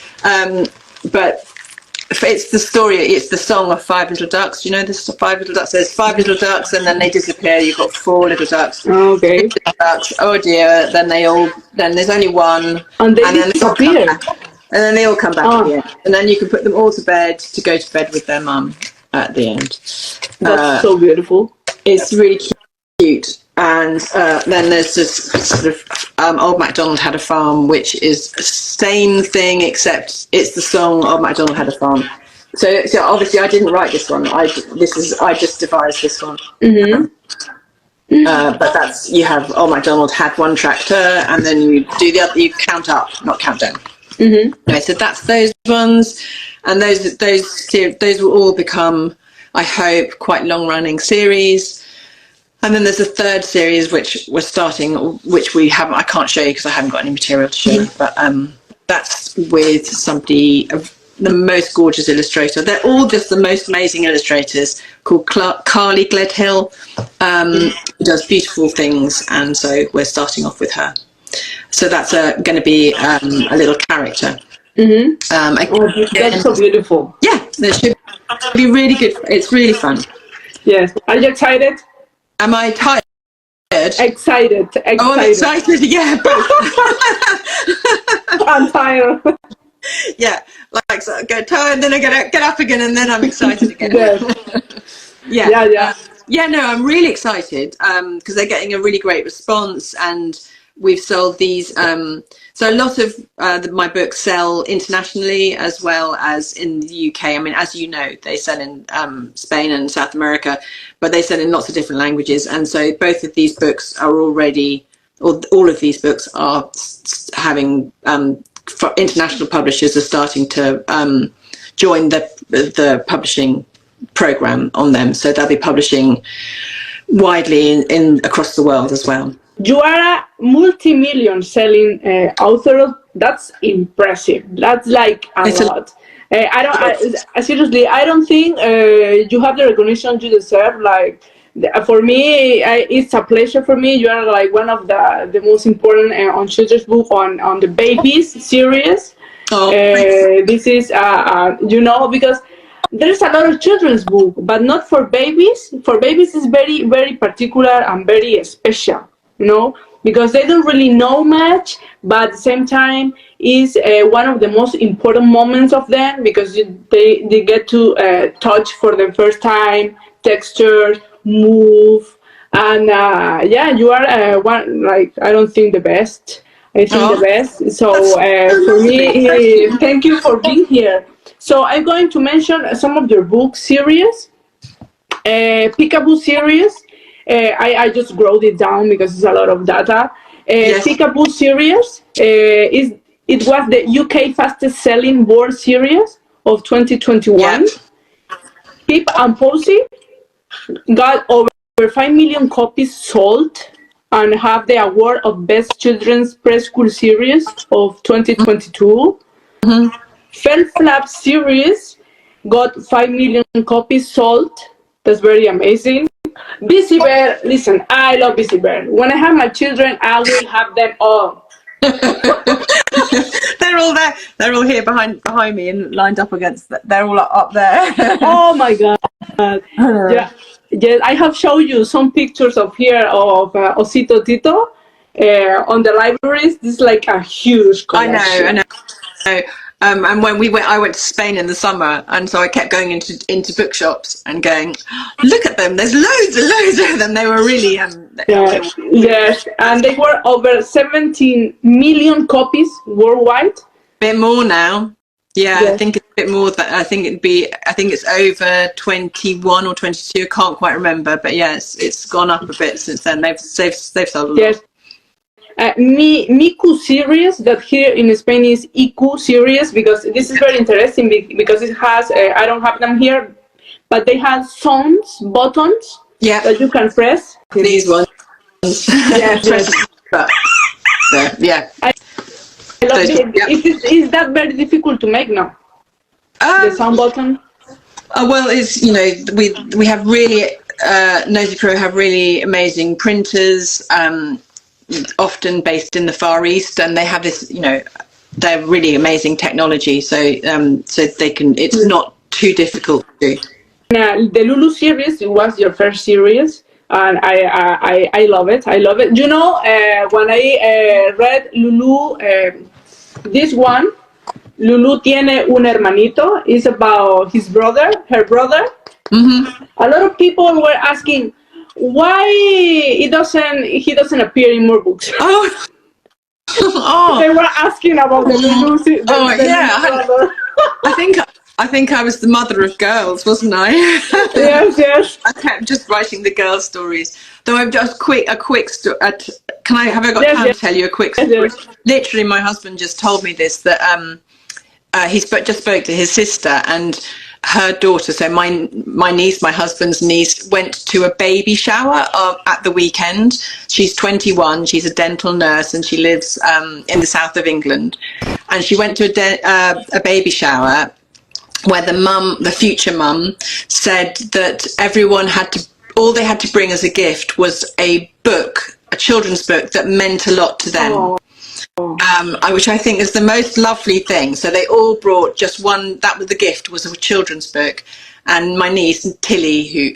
but it's the story. It's the song of 5 little ducks. You know, this 5 little ducks. There's 5 little ducks, and then they disappear. You've got 4 little ducks. Okay. 6 little ducks. Oh dear. Then there's only one, and then they all come disappear. back. And then they all come back at the end. And then you can put them all to bed to go to bed with their mum at the end. That's so beautiful. It's really cute. And then there's this sort of Old MacDonald Had a Farm, which is the same thing, except it's the song Old MacDonald Had a Farm. So obviously I didn't write this one. I just devised this one. But that's, you have Old MacDonald had one tractor, and then you do the other. You count up, not count down. Anyway, so that's those ones, and those will all become, I hope, quite long-running series. And then there's a third series which we're starting, which we haven't. I can't show you because I haven't got any material to show you. But that's with somebody, the most gorgeous illustrator. They're all just the most amazing illustrators, called Carly Gledhill, who does beautiful things. And so we're starting off with her. So that's going to be a little character. That's so beautiful. Yeah, it should be really good. It's really fun. Yes. Are you excited? Am I tired? Excited. Oh, I'm excited, yeah. I'm tired. Yeah, like so I get tired, then I get up again, and then I'm excited again. Yeah, no, I'm really excited because they're getting a really great response, and we've sold these. So a lot of my books sell internationally as well as in the UK. I mean, as you know, they sell in Spain and South America, but they sell in lots of different languages. And so both of these books are already, or all of these books are having, international publishers are starting to join the publishing program on them. So they'll be publishing widely in across the world as well. You are a multi-million selling author. That's impressive. That's like a lot. Seriously, I don't think you have the recognition you deserve. Like, for me, it's a pleasure for me. You are like one of the most important on children's book on the babies series. This is, because there's a lot of children's book, but not for babies. For babies, it's very, very particular and very special. Because they don't really know much, but at the same time is one of the most important moments of them, because they get to touch for the first time, texture, move, and you are one, like, I don't think the best. I think the best. So for me, thank you for being here. So I'm going to mention some of your book series. Peekaboo series. I just wrote it down because it's a lot of data. Peekaboo series it was the UK fastest selling board series of 2021. Pip and Posy got over 5 million copies sold and have the award of Best Children's Preschool Series of 2022. Fell Flap series got 5 million copies sold. That's very amazing. Busy Bear, listen, I love Busy Bear. When I have my children, I will have them all. They're all there. They're all here behind me and lined up against. They're all up there. Oh my God! Yeah, yes. I have shown you some pictures of here of Osito Tito on the libraries. This is like a huge collection. I know. And when I went to Spain in the summer, and so I kept going into bookshops and going, look at them. There's loads of them. They were really yes, and they were over 17 million copies worldwide. Bit more now. Yeah, yes. I think it's a bit more. I think it's over 21 or 22. I can't quite remember, but yes, it's gone up a bit since then. They've sold a lot. Yes. Miku series, that here in Spain is Iku series, because this is very interesting because it has, I don't have them here, but they have buttons that you can press. These ones. Yes. Yeah. I love it. Yeah. Is that very difficult to make now? The sound button? Well, it's, we have really, Nosy Pro have really amazing printers, often based in the Far East, and they have this, they're really amazing technology, so they can, it's not too difficult to do. The Lulu series was your first series, and I love it. I love it. When I read Lulu, this one, Lulu tiene un hermanito, is about her brother. Mm-hmm. A lot of people were asking why he doesn't appear in more books. Oh. They were asking about the Lulu. I think I was the mother of girls, wasn't I? Yes. I kept just writing the girl stories. Though I'm just a quick story. Have I got time to tell you a quick story? Yes. Literally, my husband just told me this, that he just spoke to his sister, and her daughter, so my niece, my husband's niece, went to a baby shower at the weekend. She's 21, she's a dental nurse, and she lives in the south of England. And she went to a baby shower where the future mum, said that all they had to bring as a gift was a book, a children's book that meant a lot to them. Which I think is the most lovely thing. So they all brought just one. That was the gift, was a children's book. And my niece Tilly, who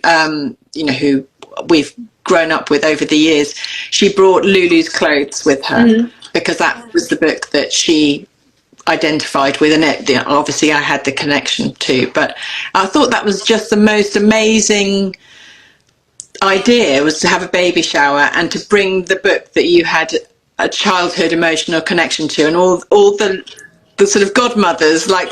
we've grown up with over the years, she brought Lulu's clothes with her because that was the book that she identified with, and obviously I had the connection too. But I thought that was just the most amazing idea, was to have a baby shower and to bring the book that you had a childhood emotional connection to, and all the sort of godmothers, like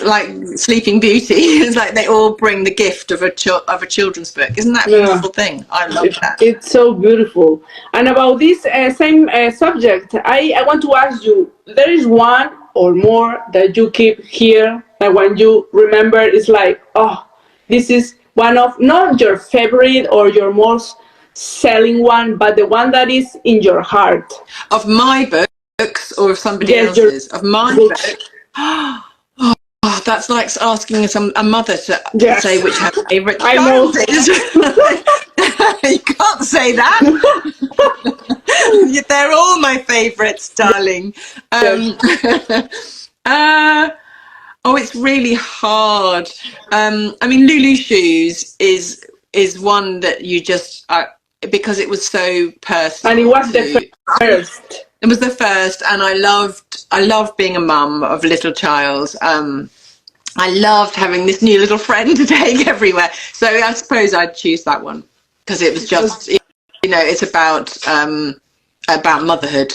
Sleeping Beauty, it's like they all bring the gift of a children's book. Isn't that a beautiful thing? I love that. It's so beautiful. And about this same subject, I want to ask you, there is one or more that you keep here, and when you remember, it's like, oh, this is one of, not your favorite or your most selling one, but the one that is in your heart. Of my books or of somebody else's? Of my books. Oh, that's like asking a mother to say which her favourite child is. You can't say that. They're all my favourites, darling. It's really hard. Lulu Shoes is one that you just because it was so personal. And it was the first. It was the first, and I loved being a mum of a little child. I loved having this new little friend to take everywhere. So I suppose I'd choose that one because it was just, it's about motherhood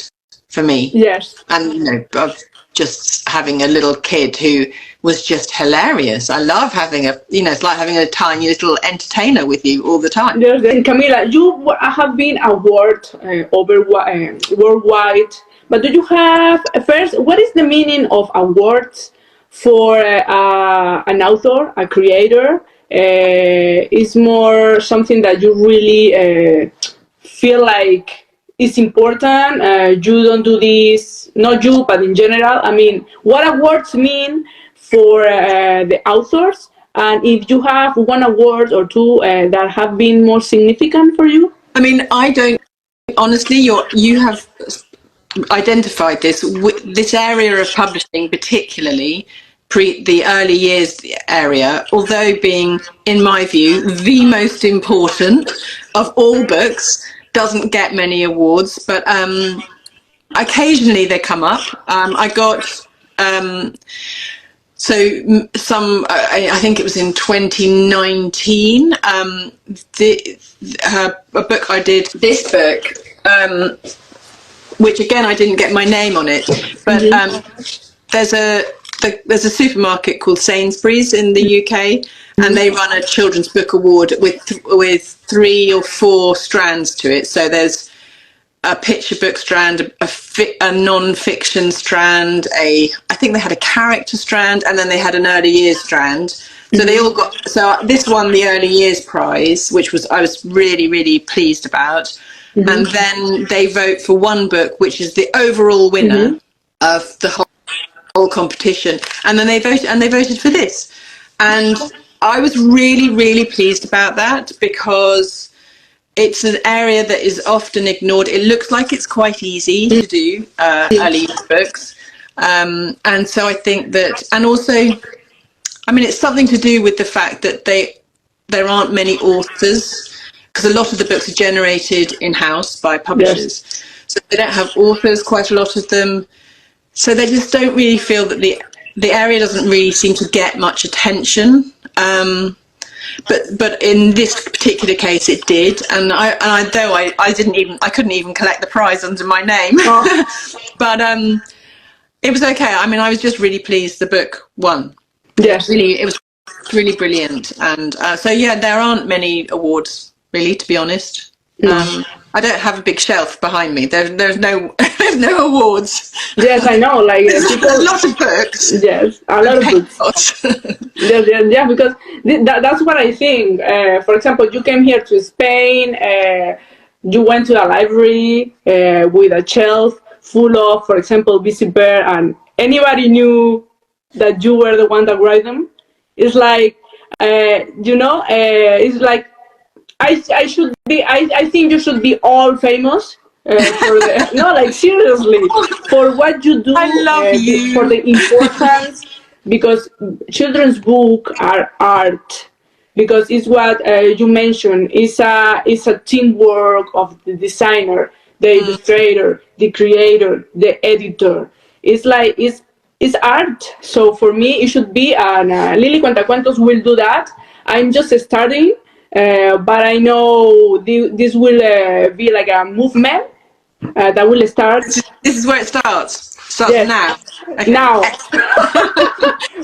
for me. Yes. And of just having a little kid who was just hilarious. I love having it's like having a tiny little entertainer with you all the time. Yes, and Camilla, you have been awarded worldwide, but do you have, first, what is the meaning of awards for an author, a creator? Is more something that you really feel like is important. You don't do this, not you, but in general. I mean, what awards mean for the authors? And if you have one award or two that have been more significant for you? I mean, I don't, honestly, you have identified this area of publishing, particularly the early years area, although being, in my view, the most important of all books, doesn't get many awards, but occasionally they come up. I got I think it was in 2019, a book I did, this book, which again I didn't get my name on it, but there's a supermarket called Sainsbury's in the UK, and they run a children's book award with 3 or 4 strands to it. So there's a picture book strand, a non-fiction strand, I think they had a character strand, and then they had an early years strand. So they all got, so this won the early years prize, which I was really, really pleased about. And then they vote for one book, which is the overall winner of the whole competition. And then they voted for this. And I was really, really pleased about that, because it's an area that is often ignored. It looks like it's quite easy to do early years books. And so I think that, and also, I mean, it's something to do with the fact that there aren't many authors, because a lot of the books are generated in-house by publishers. Yes. So they don't have authors, quite a lot of them. So they just don't really feel that the area doesn't really seem to get much attention. But in this particular case, it did, and I couldn't even collect the prize under my name. But it was okay. I mean, I was just really pleased the book won. Yes, it was really brilliant, and so yeah, there aren't many awards really, to be honest. I don't have a big shelf behind me. There's no awards. Yes, I know. Like people, a lot of books. Yes, a lot of books. Yeah, because that's what I think. For example, you came here to Spain. You went to a library with a shelf full of, for example, Busy Bear, and anybody knew that you were the one that wrote them. It's like, it's like, I think you should be all famous seriously, for what you do. I love you. For the importance, because children's books are art, because it's what you mentioned. It's a teamwork of the designer, the illustrator, the creator, the editor. It's like it's art. So for me, it should be, and Lilicuentacuentos will do that. I'm just starting. But I know this will be like a movement that will start. This is where it starts. Yes. Now. Okay. Now,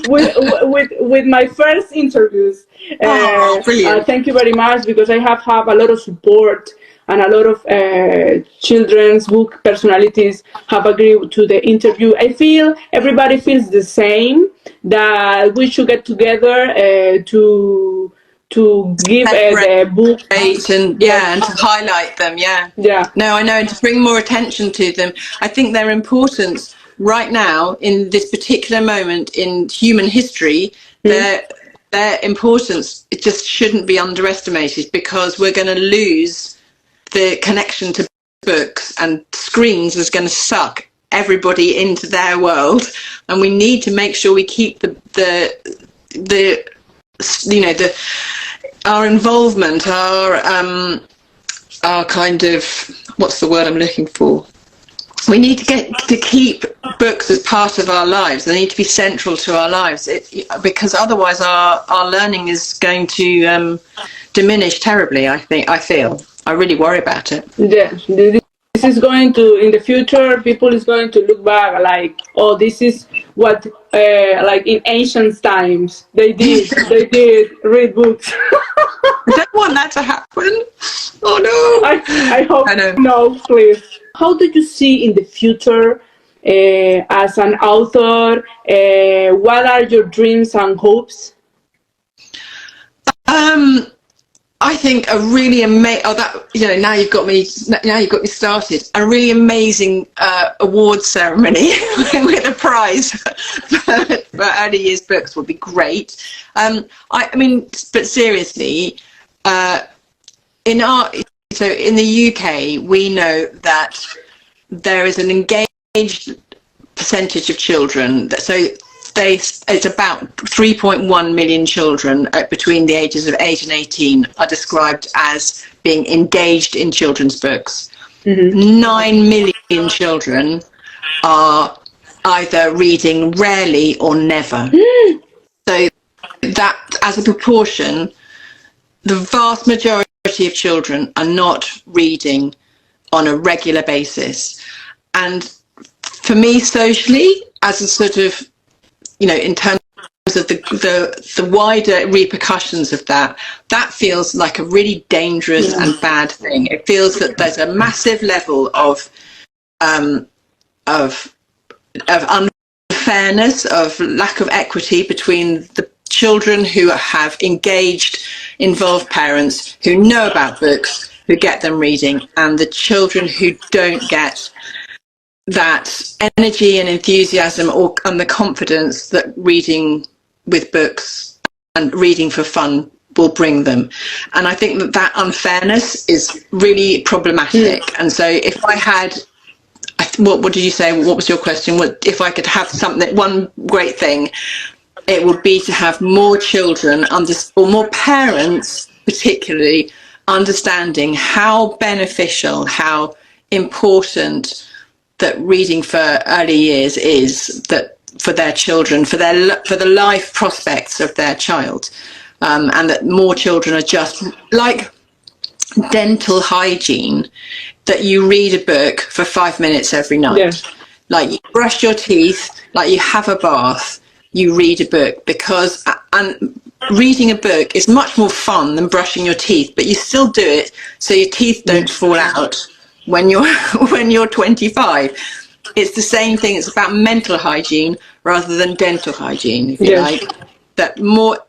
with my first interviews. Brilliant. Thank you very much, because I have a lot of support, and a lot of children's book personalities have agreed to the interview. I feel everybody feels the same, that we should get together to give the book and to highlight them. No, I know, and to bring more attention to them. I think their importance right now, in this particular moment in human history, their importance, it just shouldn't be underestimated, because we're going to lose the connection to books, and screens is going to suck everybody into their world, and we need to make sure we keep our involvement, our kind of, what's the word I'm looking for? We need to keep books as part of our lives. They need to be central to our lives, because otherwise our learning is going to diminish terribly. I feel. I really worry about it. Yes. This is going to, in the future, people is going to look back like, oh, this is what, like in ancient times, they did read books. I don't want that to happen. Oh no. I hope no, please. How do you see in the future as an author? What are your dreams and hopes? I think a really amazing, now you've got me started. A really amazing award ceremony with a prize for early years books would be great. I mean, but seriously, in the UK, we know that there is an engaged percentage of children. It's about 3.1 million children between the ages of 8 and 18 are described as being engaged in children's books. 9 million children are either reading rarely or never. So that, as a proportion, the vast majority of children are not reading on a regular basis. And for me, socially, as a sort of, in terms of the wider repercussions of that feels like a really dangerous and bad thing. It feels that there's a massive level of unfairness, of lack of equity between the children who have engaged, involved parents who know about books, who get them reading, and the children who don't get that energy and enthusiasm and the confidence that reading with books and reading for fun will bring them. And I think that unfairness is really problematic. And so if I had, what did you say? What was your question? If I could have something, one great thing, it would be to have more children or more parents particularly understanding how beneficial, how important that reading for early years is, that for their children, for the life prospects of their child, and that more children are just like dental hygiene, that you read a book for 5 minutes every night. Like you brush your teeth, like you have a bath, you read a book, because reading a book is much more fun than brushing your teeth, but you still do it so your teeth don't fall out when you're 25. It's the same thing. It's about mental hygiene rather than dental hygiene, if you like. That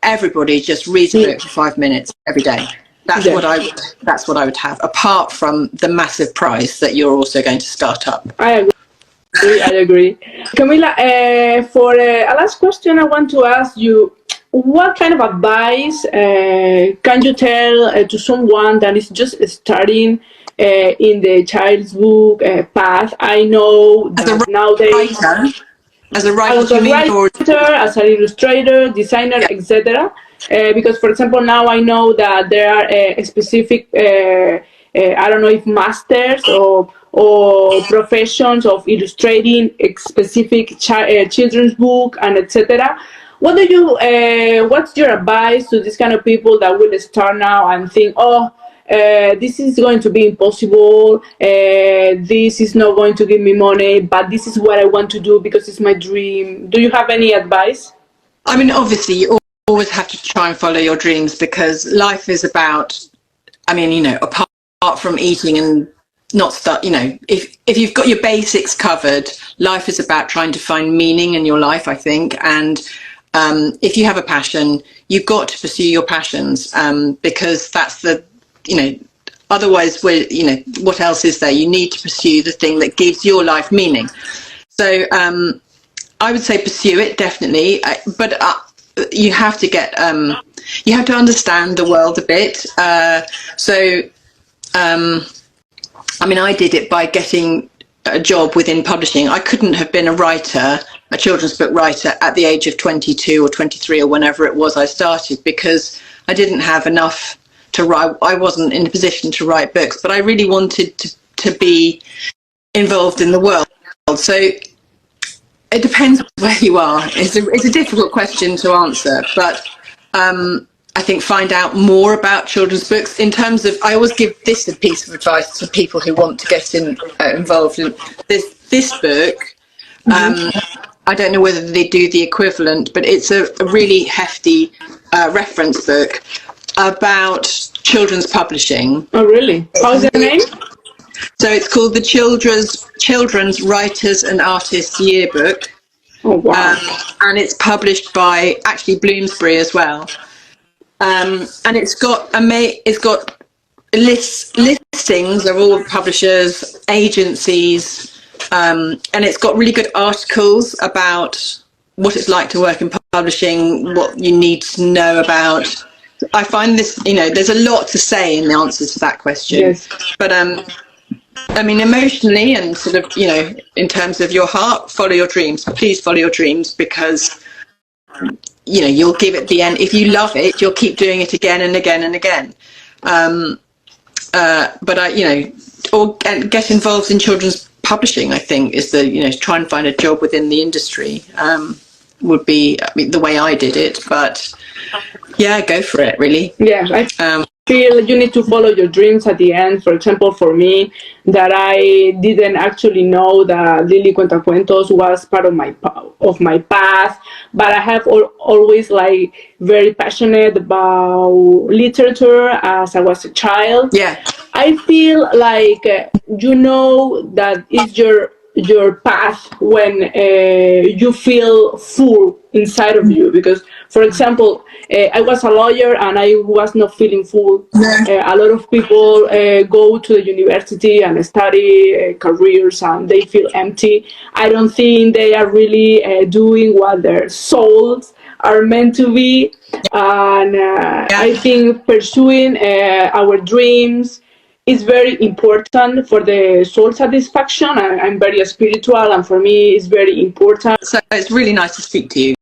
everybody just reads a book for 5 minutes every day. That's what I would have, apart from the massive prize that you're also going to start up. I agree. Camilla, for a last question, I want to ask you, what kind of advice can you tell to someone that is just starting in the child's book path? I know that nowadays, as a writer, as an illustrator, designer, etc. Because, for example, now I know that there are specific, I don't know if masters or professions of illustrating a specific children's book and etc. What's your advice to this kind of people that will start now and think, this is going to be impossible, this is not going to give me money, but this is what I want to do because it's my dream? Do you have any advice? I mean, obviously, you always have to try and follow your dreams, because life is about, apart from eating and not start, if you've got your basics covered, life is about trying to find meaning in your life, I think. And if you have a passion, you've got to pursue your passions, because that's otherwise what else is there? You need to pursue the thing that gives your life meaning. So I would say pursue it, definitely, but you have to get you have to understand the world a bit. I did it by getting a job within publishing. I couldn't have been a children's book writer at the age of 22 or 23 or whenever it was I started, because I didn't have enough to write. I wasn't in a position to write books, but I really wanted to be involved in the world. So it depends where you are. It's a difficult question to answer, but I think find out more about children's books. In terms of, I always give this a piece of advice to people who want to get involved in this book. I don't know whether they do the equivalent, but it's a really hefty reference book about children's publishing. Oh, really? How's the name? So it's called the Children's Writers and Artists Yearbook. Oh, wow. And it's published by actually Bloomsbury as well. and it's got listings of all publishers, agencies, and it's got really good articles about what it's like to work in publishing, what you need to know about. I find this, there's a lot to say in the answers to that question. Yes. But I mean, emotionally and sort of, in terms of your heart, follow your dreams. Please follow your dreams, because, you'll give it the end. If you love it, you'll keep doing it again and again and again. But or get involved in children's publishing, I think, is try and find a job within the industry, would be the way I did it. But yeah, go for it, really. Yeah, I feel you need to follow your dreams at the end. For example, for me, that I didn't actually know that Lilicuentacuentos was part of my path, but I have always very passionate about literature as I was a child. Yeah, I feel like that is your path when you feel full inside of you, because, for example, I was a lawyer and I was not feeling full. A lot of people go to the university and study careers and they feel empty. I don't think they are really doing what their souls are meant to be. And I think pursuing our dreams is very important for the soul satisfaction. I'm very spiritual, and for me it's very important. So it's really nice to speak to you.